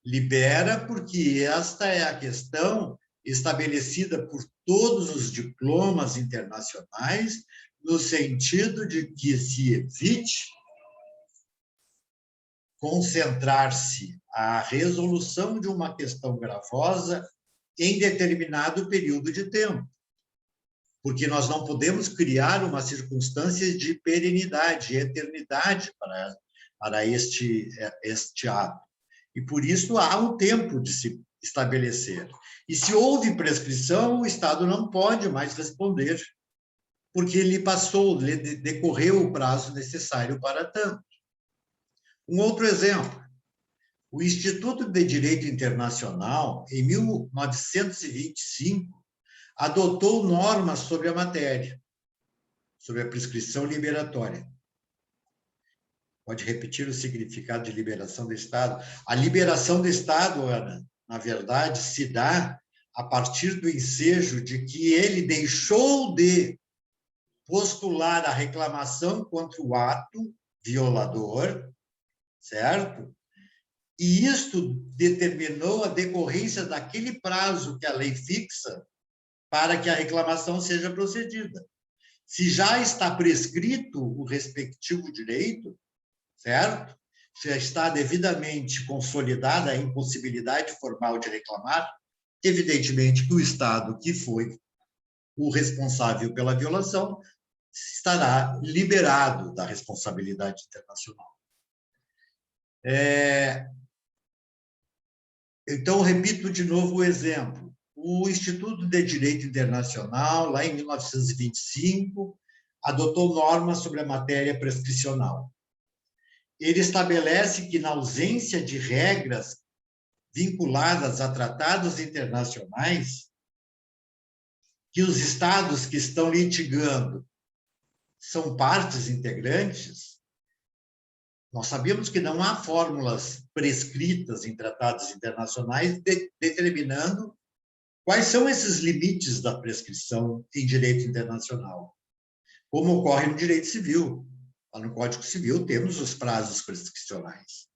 Libera porque esta é a questão estabelecida por todos os diplomas internacionais, no sentido de que se evite concentrar-se a resolução de uma questão gravosa em determinado período de tempo. Porque nós não podemos criar uma circunstância de perenidade, eternidade para este ato. E, por isso, há um tempo de se estabelecer. E, se houve prescrição, o Estado não pode mais responder, porque lhe decorreu o prazo necessário para tanto. Um outro exemplo. O Instituto de Direito Internacional, em 1925, adotou normas sobre a matéria, sobre a prescrição liberatória. Pode repetir o significado de liberação do Estado? A liberação do Estado, Ana, na verdade, se dá a partir do ensejo de que ele deixou de postular a reclamação contra o ato violador, certo? E isto determinou a decorrência daquele prazo que a lei fixa para que a reclamação seja procedida. Se já está prescrito o respectivo direito, certo? Já está devidamente consolidada a impossibilidade formal de reclamar, evidentemente que o Estado que foi o responsável pela violação estará liberado da responsabilidade internacional. Então, repito de novo o exemplo. O Instituto de Direito Internacional, lá em 1925, adotou normas sobre a matéria prescricional. Ele estabelece que, na ausência de regras vinculadas a tratados internacionais, que os Estados que estão litigando são partes integrantes, nós sabemos que não há fórmulas prescritas em tratados internacionais determinando quais são esses limites da prescrição em direito internacional, como ocorre no direito civil. Lá no Código Civil temos os prazos prescricionais.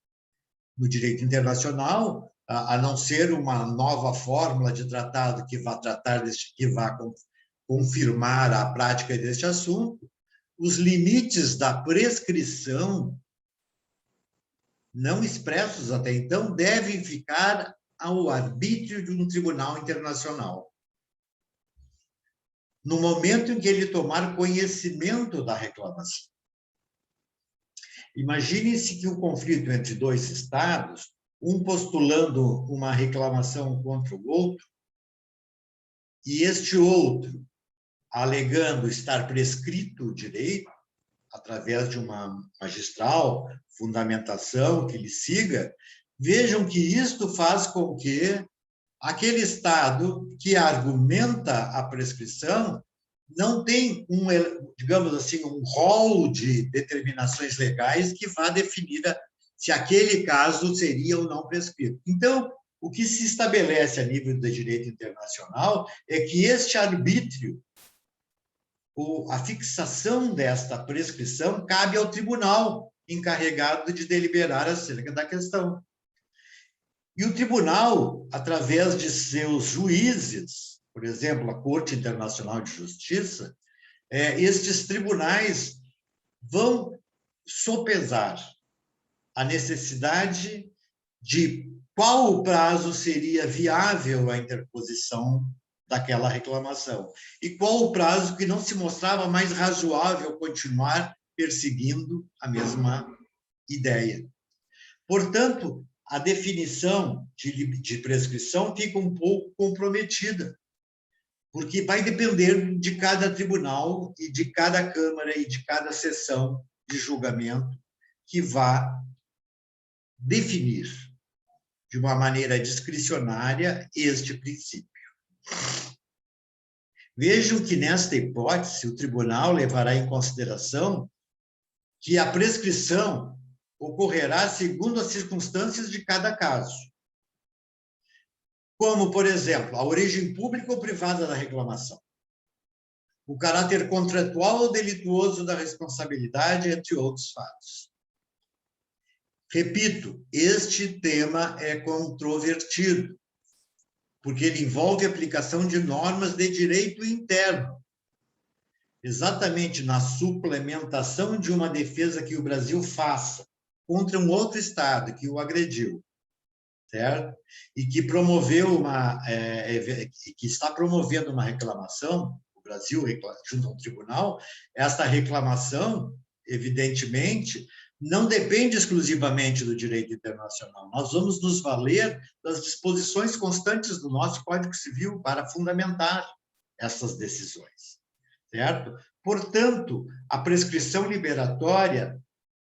No direito internacional, a não ser uma nova fórmula de tratado que vá confirmar a prática deste assunto, os limites da prescrição não expressos até então devem ficar ao arbítrio de um tribunal internacional. No momento em que ele tomar conhecimento da reclamação. Imagine-se que o conflito entre dois estados, um postulando uma reclamação contra o outro, e este outro alegando estar prescrito o direito, através de uma magistral fundamentação que lhe siga, vejam que isto faz com que aquele Estado que argumenta a prescrição não tem digamos assim, um rol de determinações legais que vá definir se aquele caso seria ou não prescrito. Então, o que se estabelece a nível do direito internacional é que este arbítrio, a fixação desta prescrição, cabe ao tribunal encarregado de deliberar acerca da questão. E o tribunal, através de seus juízes, por exemplo, a Corte Internacional de Justiça, estes tribunais vão sopesar a necessidade de qual o prazo seria viável à interposição daquela reclamação e qual o prazo que não se mostrava mais razoável continuar perseguindo a mesma ideia. Portanto, a definição de prescrição fica um pouco comprometida, porque vai depender de cada tribunal e de cada Câmara e de cada sessão de julgamento que vá definir de uma maneira discricionária este princípio. Vejam que, nesta hipótese, o tribunal levará em consideração que a prescrição ocorrerá segundo as circunstâncias de cada caso. como, por exemplo, a origem pública ou privada da reclamação, o caráter contratual ou delituoso da responsabilidade, entre outros fatos. Repito, este tema é controvertido, porque ele envolve a aplicação de normas de direito interno, exatamente na suplementação de uma defesa que o Brasil faça contra um outro Estado que o agrediu, certo? E que promoveu que está promovendo uma reclamação, o Brasil junto ao tribunal. Esta reclamação, evidentemente, não depende exclusivamente do direito internacional. Nós vamos nos valer das disposições constantes do nosso Código Civil para fundamentar essas decisões, certo? Portanto, a prescrição liberatória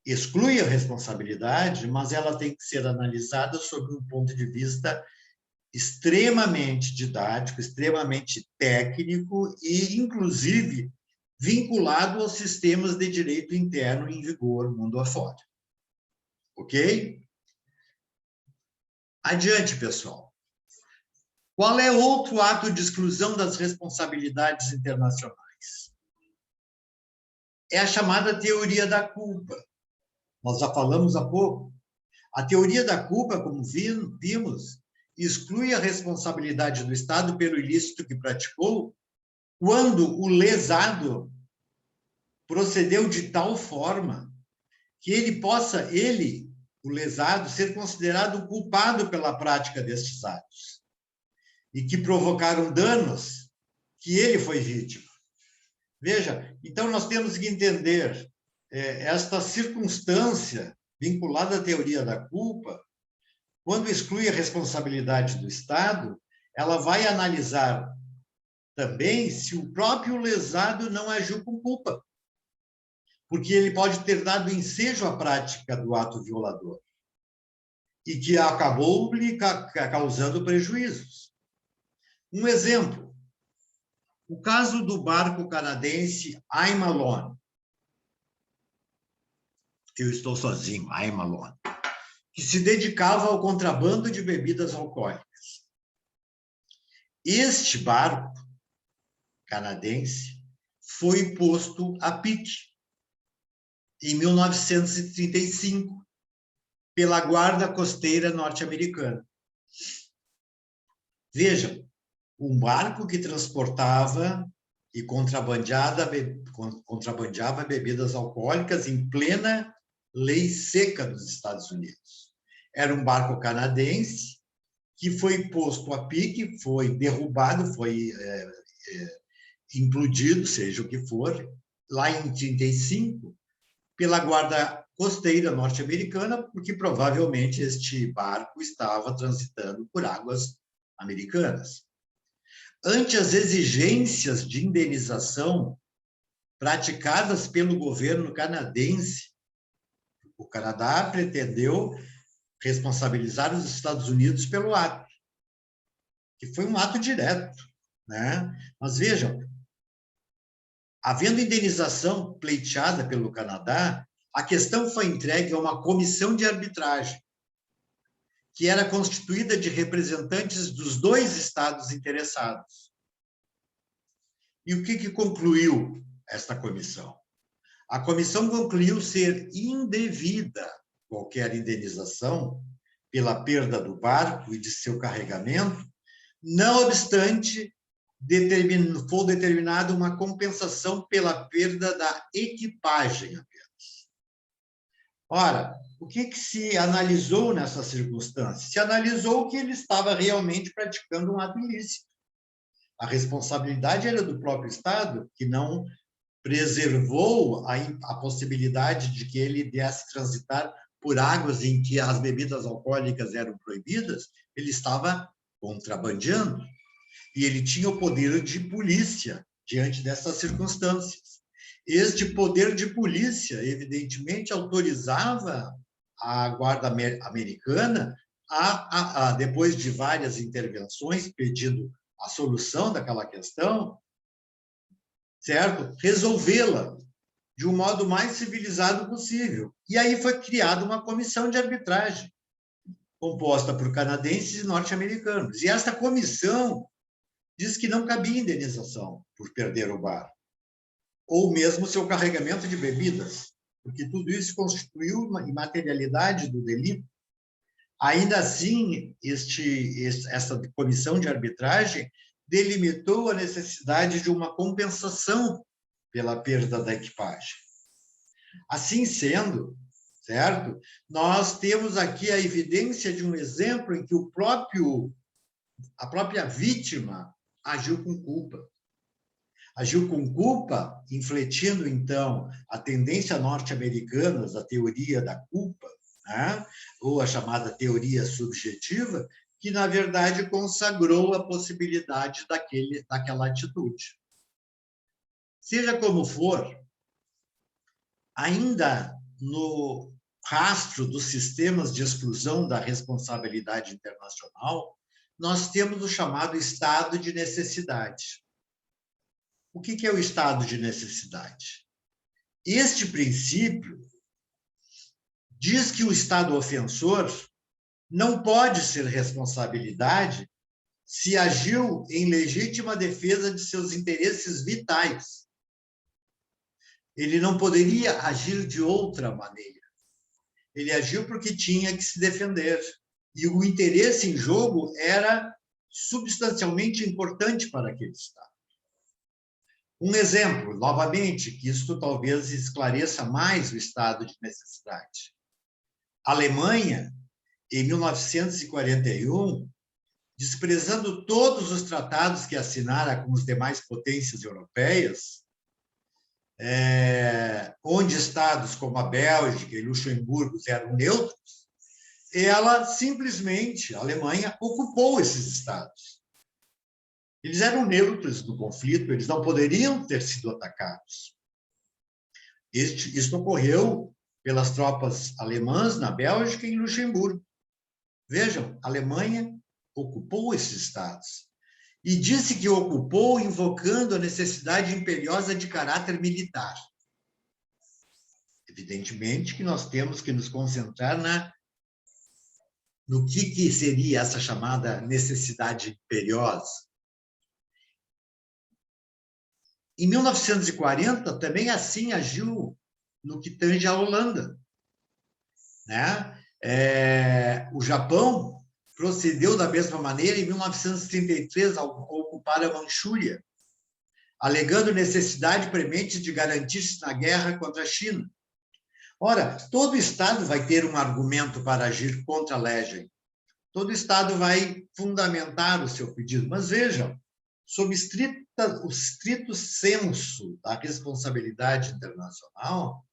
exclui a responsabilidade, mas ela tem que ser analisada sob um ponto de vista extremamente didático, extremamente técnico e, inclusive, vinculado aos sistemas de direito interno em vigor mundo afora. Ok? Adiante, pessoal. Qual é outro ato de exclusão das responsabilidades internacionais? É a chamada teoria da culpa. Nós já falamos há pouco. A teoria da culpa, como vimos, exclui a responsabilidade do Estado pelo ilícito que praticou quando o lesado procedeu de tal forma que ele, o lesado, ser considerado culpado pela prática destes atos e que provocaram danos que ele foi vítima. Veja, então nós temos que entender esta circunstância vinculada à teoria da culpa. Quando exclui a responsabilidade do Estado, ela vai analisar também se o próprio lesado não agiu com culpa, porque ele pode ter dado ensejo à prática do ato violador e que acabou lhe causando prejuízos. Um exemplo, o caso do barco canadense I'm Alone. Eu estou sozinho, I'm Alone, que se dedicava ao contrabando de bebidas alcoólicas. Este barco canadense foi posto a pique em 1935 pela Guarda Costeira norte-americana. Vejam, um barco que transportava e contrabandeava bebidas alcoólicas em plena lei seca dos Estados Unidos. Era um barco canadense que foi posto a pique, foi derrubado, foi implodido, seja o que for, lá em 1935, pela Guarda Costeira norte-americana, porque provavelmente este barco estava transitando por águas americanas. Ante as exigências de indenização praticadas pelo governo canadense, o Canadá pretendeu responsabilizar os Estados Unidos pelo ato, que foi um ato direto, né? Mas vejam, havendo indenização pleiteada pelo Canadá, a questão foi entregue a uma comissão de arbitragem, que era constituída de representantes dos dois estados interessados. E o que concluiu esta comissão? A comissão concluiu ser indevida qualquer indenização pela perda do barco e de seu carregamento, não obstante, foi determinada uma compensação pela perda da equipagem apenas. Ora, o que se analisou nessa circunstância? Se analisou que ele estava realmente praticando um ato ilícito. A responsabilidade era do próprio Estado, que não preservou a possibilidade de que ele viesse transitar por águas em que as bebidas alcoólicas eram proibidas. Ele estava contrabandeando e ele tinha o poder de polícia diante dessas circunstâncias. Este poder de polícia, evidentemente, autorizava a Guarda Americana depois de várias intervenções pedindo a solução daquela questão, certo? Resolvê-la de um modo mais civilizado possível. E aí foi criada uma comissão de arbitragem, composta por canadenses e norte-americanos. E esta comissão diz que não cabia indenização por perder o barco, ou mesmo seu carregamento de bebidas, porque tudo isso constituiu uma imaterialidade do delito. Ainda assim, essa comissão de arbitragem delimitou a necessidade de uma compensação pela perda da equipagem. Assim sendo, certo? Nós temos aqui a evidência de um exemplo em que a própria vítima agiu com culpa. Agiu com culpa, infletindo, então, a tendência norte-americana da teoria da culpa, né? Ou a chamada teoria subjetiva, que, na verdade, consagrou a possibilidade daquela atitude. Seja como for, ainda no rastro dos sistemas de exclusão da responsabilidade internacional, nós temos o chamado estado de necessidade. O que é o estado de necessidade? Este princípio diz que o Estado ofensor não pode ser responsabilidade se agiu em legítima defesa de seus interesses vitais. Ele não poderia agir de outra maneira. Ele agiu porque tinha que se defender. E o interesse em jogo era substancialmente importante para aquele Estado. Um exemplo, novamente, que isto talvez esclareça mais o estado de necessidade. A Alemanha, em 1941, desprezando todos os tratados que assinara com as demais potências europeias, onde estados como a Bélgica e Luxemburgo eram neutros, ela simplesmente, a Alemanha, ocupou esses estados. Eles eram neutros no conflito, eles não poderiam ter sido atacados. Isso ocorreu pelas tropas alemãs na Bélgica e em Luxemburgo. Vejam, a Alemanha ocupou esses estados. E disse que ocupou invocando a necessidade imperiosa de caráter militar. Evidentemente que nós temos que nos concentrar no que seria essa chamada necessidade imperiosa. Em 1940, também assim agiu no que tange à Holanda, né? O Japão procedeu da mesma maneira em 1933 ao ocupar a Manchúria, alegando necessidade premente de garantir-se na guerra contra a China. Ora, todo Estado vai ter um argumento para agir contra a legem. Todo Estado vai fundamentar o seu pedido. Mas vejam, sob o estrito senso da responsabilidade internacional,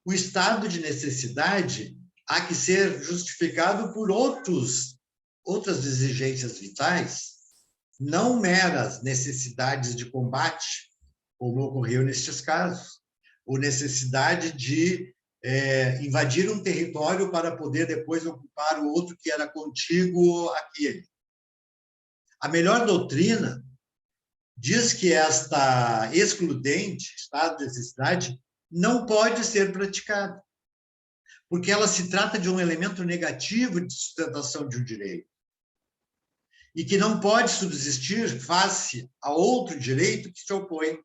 o estado de necessidade há que ser justificado por outras exigências vitais, não meras necessidades de combate, como ocorreu nestes casos, ou necessidade de invadir um território para poder depois ocupar o outro que era contíguo àquele. A melhor doutrina diz que esta excludente, estado de necessidade, não pode ser praticada, porque ela se trata de um elemento negativo de sustentação de um direito, e que não pode subsistir face a outro direito que se opõe.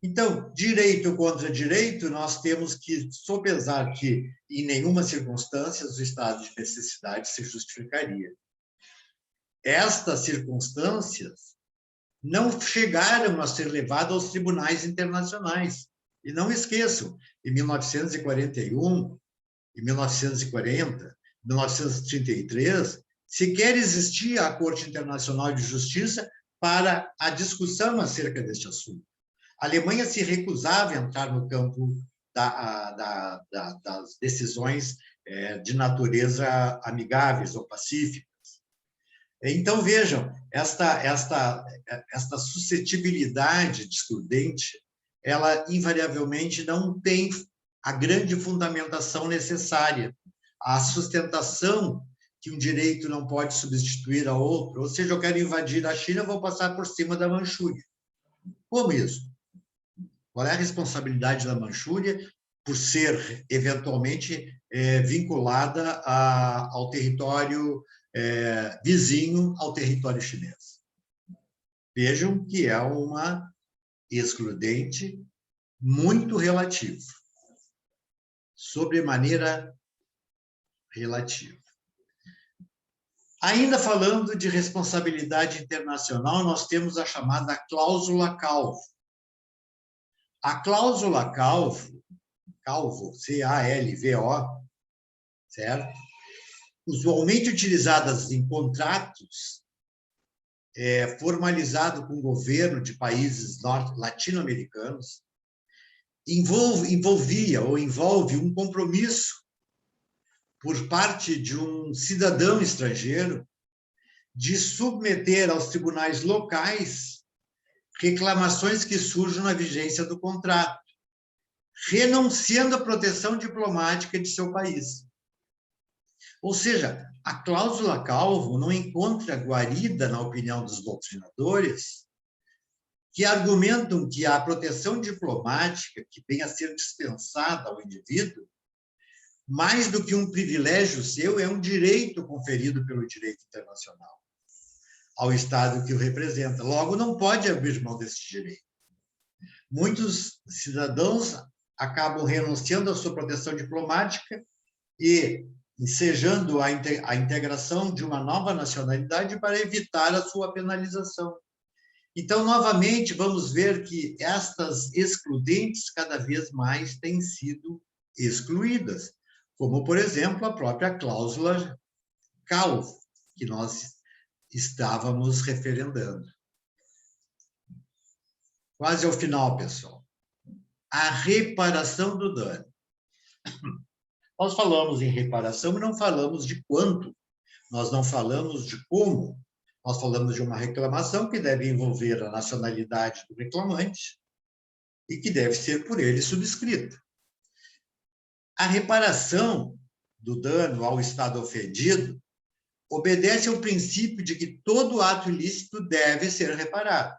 Então, direito contra direito, nós temos que sopesar que, em nenhuma circunstância, o estado de necessidade se justificaria. Estas circunstâncias não chegaram a ser levadas aos tribunais internacionais. E não esqueçam, em 1941, em 1940, 1933, sequer existia a Corte Internacional de Justiça para a discussão acerca deste assunto. A Alemanha se recusava a entrar no campo das decisões de natureza amigáveis ou pacíficas. Então, vejam, esta suscetibilidade de excludente, ela invariavelmente não tem a grande fundamentação necessária, a sustentação que um direito não pode substituir a outro. Ou seja, eu quero invadir a China, eu vou passar por cima da Manchúria. Como isso? Qual é a responsabilidade da Manchúria por ser, eventualmente, vinculada ao território vizinho ao território chinês. Vejam que é uma excludente muito relativa, sobremaneira relativa. Ainda falando de responsabilidade internacional, nós temos a chamada cláusula Calvo. A cláusula Calvo, C-A-L-V-O, certo? Usualmente utilizadas em contratos formalizados com o governo de países latino-americanos, envolve um compromisso por parte de um cidadão estrangeiro de submeter aos tribunais locais reclamações que surjam na vigência do contrato, renunciando à proteção diplomática de seu país. Ou seja, a cláusula Calvo não encontra guarida na opinião dos doutrinadores que argumentam que a proteção diplomática que venha a ser dispensada ao indivíduo, mais do que um privilégio seu, é um direito conferido pelo direito internacional ao Estado que o representa. Logo, não pode abrir mão desse direito. Muitos cidadãos acabam renunciando à sua proteção diplomática e ensejando a integração de uma nova nacionalidade para evitar a sua penalização. Então, novamente, vamos ver que estas excludentes cada vez mais têm sido excluídas, como, por exemplo, a própria cláusula Calvo, que nós estávamos referendando. Quase ao final, pessoal. A reparação do dano. Nós falamos em reparação e não falamos de quanto, nós não falamos de como. Nós falamos de uma reclamação que deve envolver a nacionalidade do reclamante e que deve ser por ele subscrita. A reparação do dano ao Estado ofendido obedece ao princípio de que todo ato ilícito deve ser reparado.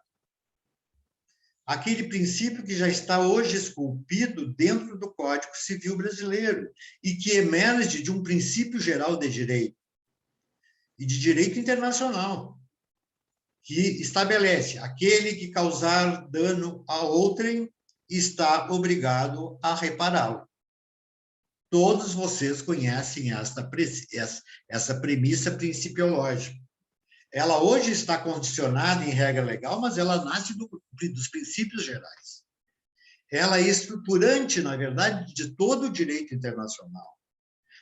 Aquele princípio que já está hoje esculpido dentro do Código Civil brasileiro e que emerge de um princípio geral de direito e de direito internacional, que estabelece aquele que causar dano a outrem está obrigado a repará-lo. Todos vocês conhecem essa premissa principiológica. Ela hoje está condicionada em regra legal, mas ela nasce dos princípios gerais. Ela é estruturante, na verdade, de todo o direito internacional,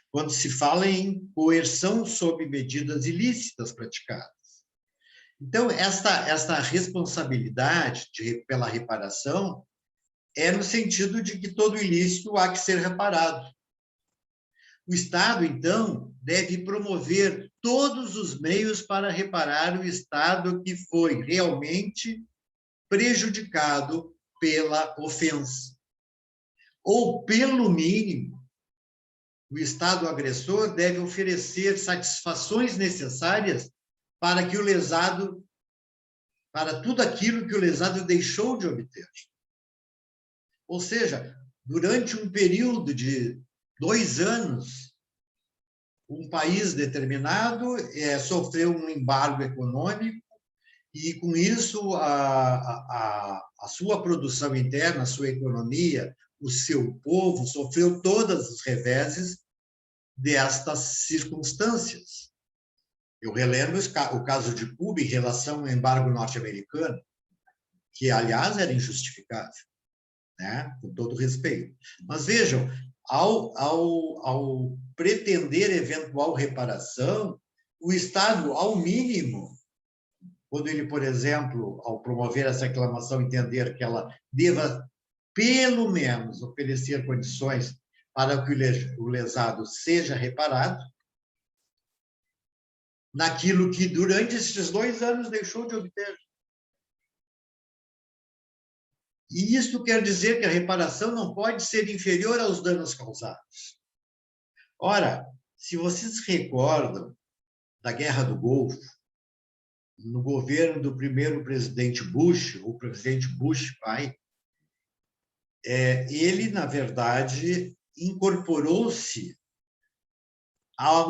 quando se fala em coerção sob medidas ilícitas praticadas. Então, esta responsabilidade pela reparação é no sentido de que todo ilícito há que ser reparado. O Estado, então, deve promover todos os meios para reparar o Estado que foi realmente prejudicado pela ofensa. Ou, pelo mínimo, o Estado agressor deve oferecer satisfações necessárias para que o lesado, para tudo aquilo que o lesado deixou de obter. Ou seja, durante um período de 2 anos, um país determinado sofreu um embargo econômico e, com isso, a sua produção interna, a sua economia, o seu povo sofreu todos os reveses destas circunstâncias. Eu relembro o caso de Cuba em relação ao embargo norte-americano, que, aliás, era injustificável, né? Com todo respeito. Mas vejam, ao pretender eventual reparação, o Estado, ao mínimo, quando ele, por exemplo, ao promover essa reclamação, entender que ela deva, pelo menos, oferecer condições para que o lesado seja reparado, naquilo que, durante esses 2 anos, deixou de obter. E isso quer dizer que a reparação não pode ser inferior aos danos causados. Ora, se vocês se recordam da Guerra do Golfo, no governo do primeiro presidente Bush, o presidente Bush pai, ele, na verdade, incorporou-se à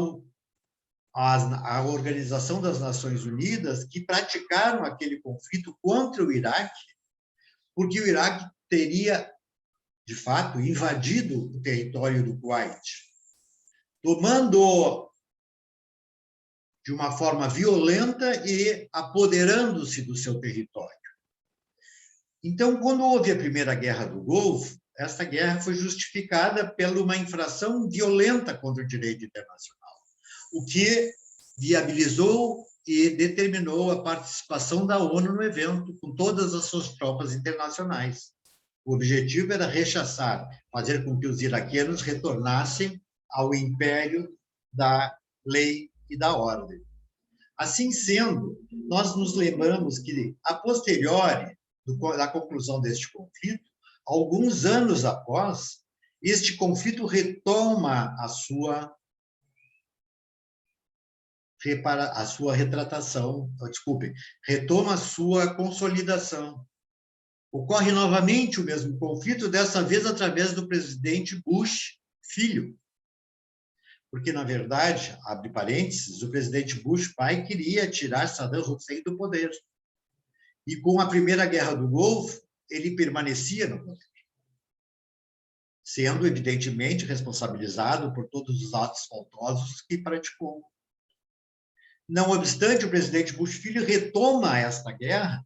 Organização das Nações Unidas, que praticaram aquele conflito contra o Iraque, porque o Iraque teria, de fato, invadido o território do Kuwait, tomando de uma forma violenta e apoderando-se do seu território. Então, quando houve a Primeira Guerra do Golfo, essa guerra foi justificada por uma infração violenta contra o direito internacional, o que viabilizou e determinou a participação da ONU no evento, com todas as suas tropas internacionais. O objetivo era rechaçar, fazer com que os iraquianos retornassem ao império da lei e da ordem. Assim sendo, nós nos lembramos que, a posteriori da conclusão deste conflito, alguns anos após, este conflito retoma a sua retratação, desculpem, retoma a sua consolidação. Ocorre novamente o mesmo conflito, dessa vez através do presidente Bush, filho. Porque, na verdade, abre parênteses, o presidente Bush, pai, queria tirar Saddam Hussein do poder. E, com a Primeira Guerra do Golfo, ele permanecia no poder, sendo, evidentemente, responsabilizado por todos os atos faltosos que praticou. Não obstante, o presidente Bush filho retoma esta guerra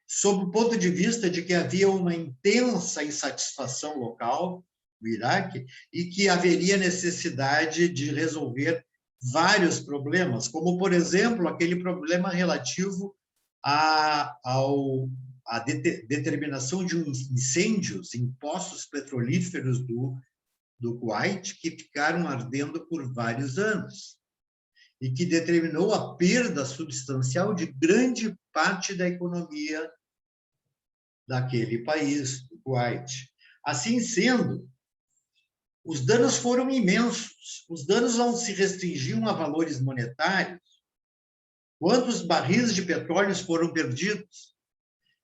sob o ponto de vista de que havia uma intensa insatisfação local no Iraque e que haveria necessidade de resolver vários problemas, como, por exemplo, aquele problema relativo à determinação de incêndios em poços petrolíferos do Kuwait, que ficaram ardendo por vários anos, e que determinou a perda substancial de grande parte da economia daquele país, do Kuwait. Assim sendo, os danos foram imensos. Os danos não se restringiam a valores monetários. Quantos barris de petróleo foram perdidos?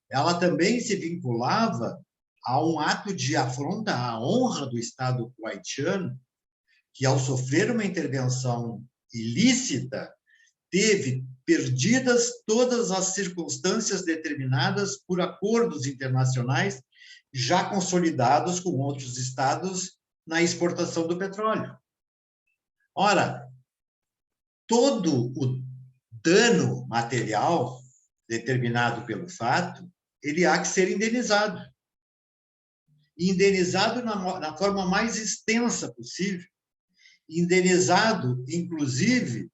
Ela também se vinculava a um ato de afronta à honra do Estado kuwaitiano, que, ao sofrer uma intervenção ilícita, teve perdidas todas as circunstâncias determinadas por acordos internacionais já consolidados com outros estados na exportação do petróleo. Ora, todo o dano material determinado pelo fato, ele há que ser indenizado. Indenizado na forma mais extensa possível. Indenizado, inclusive,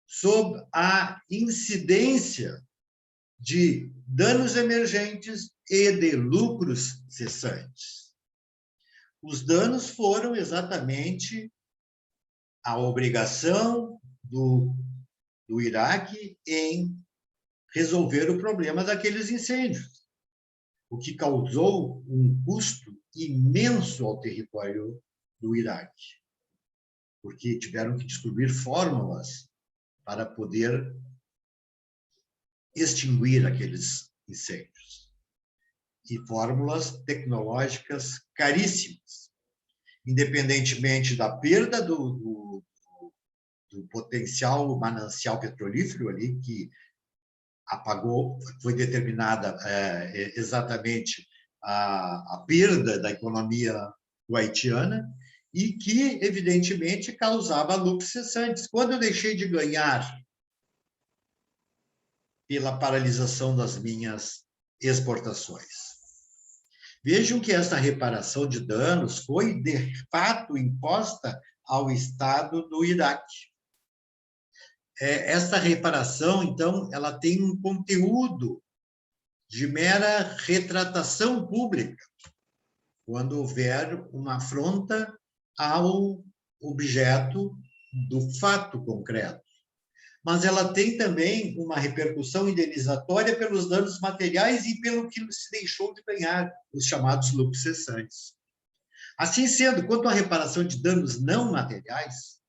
sob a incidência de danos emergentes e de lucros cessantes. Os danos foram exatamente a obrigação do Iraque em resolver o problema daqueles incêndios, o que causou um custo imenso ao território do Iraque, porque tiveram que descobrir fórmulas para poder extinguir aqueles incêndios. E fórmulas tecnológicas caríssimas, independentemente da perda do potencial manancial petrolífero ali, que apagou, foi determinada exatamente a perda da economia haitiana, e que, evidentemente, causava lucros cessantes. Quando eu deixei de ganhar pela paralisação das minhas exportações? Vejam que essa reparação de danos foi, de fato, imposta ao Estado do Iraque. Essa reparação, então, ela tem um conteúdo de mera retratação pública, quando houver uma afronta ao objeto do fato concreto. Mas ela tem também uma repercussão indenizatória pelos danos materiais e pelo que se deixou de ganhar, os chamados lucros cessantes. Assim sendo, quanto à reparação de danos não materiais,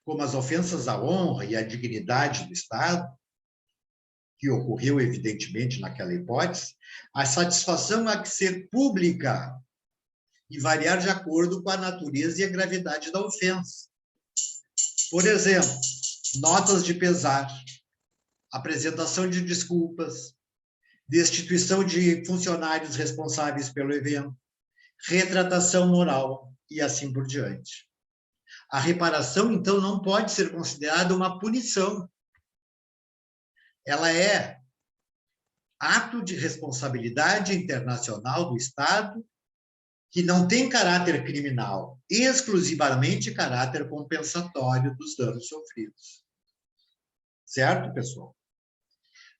como as ofensas à honra e à dignidade do Estado, que ocorreu, evidentemente, naquela hipótese, a satisfação há que ser pública e variar de acordo com a natureza e a gravidade da ofensa. Por exemplo, notas de pesar, apresentação de desculpas, destituição de funcionários responsáveis pelo evento, retratação moral e assim por diante. A reparação, então, não pode ser considerada uma punição. Ela é ato de responsabilidade internacional do Estado que não tem caráter criminal, exclusivamente caráter compensatório dos danos sofridos. Certo, pessoal?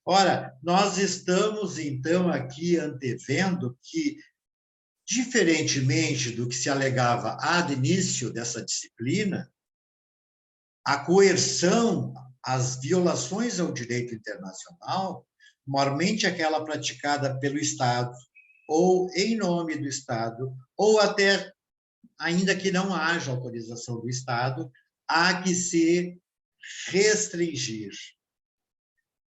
Ora, nós estamos, então, aqui antevendo que, diferentemente do que se alegava ad início dessa disciplina, a coerção, as violações ao direito internacional, maiormente aquela praticada pelo Estado, ou em nome do Estado, ou até, ainda que não haja autorização do Estado, há que se restringir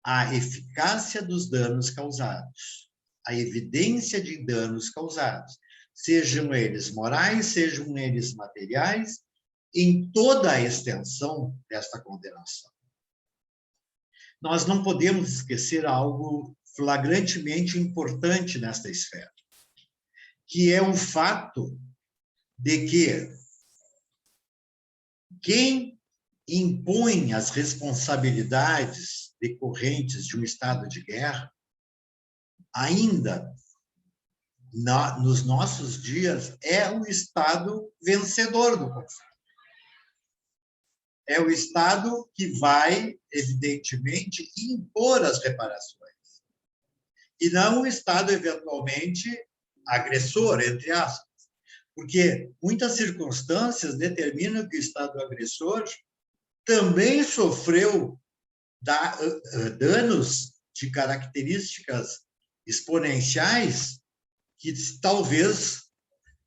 a eficácia dos danos causados, a evidência de danos causados, sejam eles morais, sejam eles materiais, em toda a extensão desta condenação. Nós não podemos esquecer algo flagrantemente importante nesta esfera, que é o fato de que quem impõe as responsabilidades decorrentes de um estado de guerra, ainda nos nossos dias, é o Estado vencedor do conflito. É o Estado que vai, evidentemente, impor as reparações. E não o Estado, eventualmente, agressor, entre aspas. Porque muitas circunstâncias determinam que o Estado agressor também sofreu danos de características exponenciais que talvez,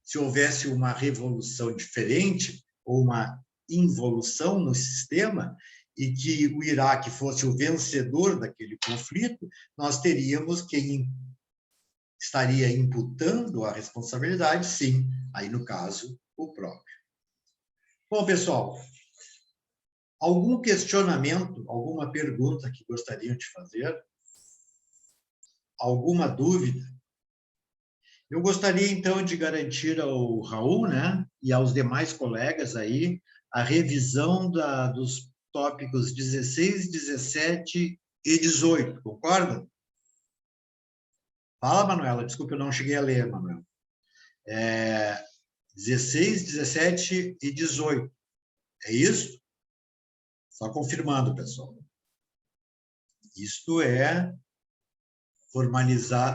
se houvesse uma revolução diferente ou uma involução no sistema e que o Iraque fosse o vencedor daquele conflito, nós teríamos quem estaria imputando a responsabilidade, sim, aí no caso, o próprio. Bom, pessoal, algum questionamento, alguma pergunta que gostariam de fazer? Alguma dúvida? Eu gostaria, então, de garantir ao Raul, né, e aos demais colegas aí, a revisão dos tópicos 16, 17 e 18, concordam? Fala, Manuela, desculpa, eu não cheguei a ler, Manuela. 16, 17 e 18. É isso? Só confirmando, pessoal. Isto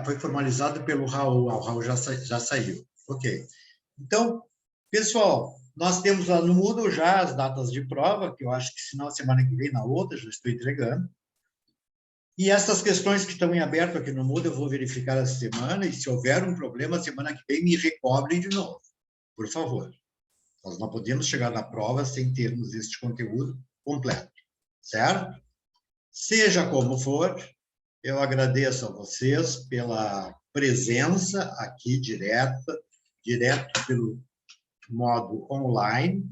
foi formalizado pelo Raul. O Raul já saiu. Ok. Então, pessoal, nós temos lá no Moodle já as datas de prova, que eu acho que, se não, semana que vem, na outra, já estou entregando. E essas questões que estão em aberto aqui no Moodle, eu vou verificar essa semana, e se houver um problema, semana que vem, me recobrem de novo, por favor. Nós não podemos chegar na prova sem termos este conteúdo completo, certo? Seja como for, eu agradeço a vocês pela presença aqui direto pelo modo online,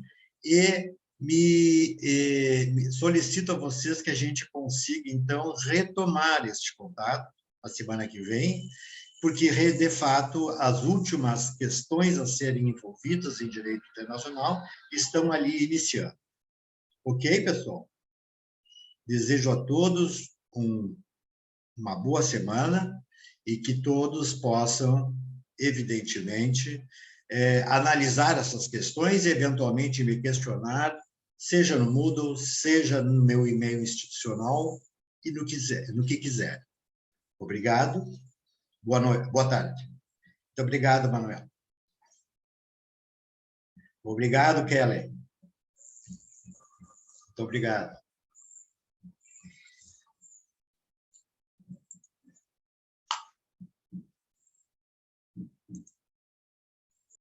e me solicito a vocês que a gente consiga, então, retomar este contato na semana que vem, porque, de fato, as últimas questões a serem envolvidas em direito internacional estão ali iniciando. Ok, pessoal? Desejo a todos uma boa semana e que todos possam, evidentemente, analisar essas questões e, eventualmente, me questionar, seja no Moodle, seja no meu e-mail institucional e no que quiser. Obrigado. Boa noite. Boa tarde. Muito obrigado, Manuel. Obrigado, Kelly. Muito obrigado.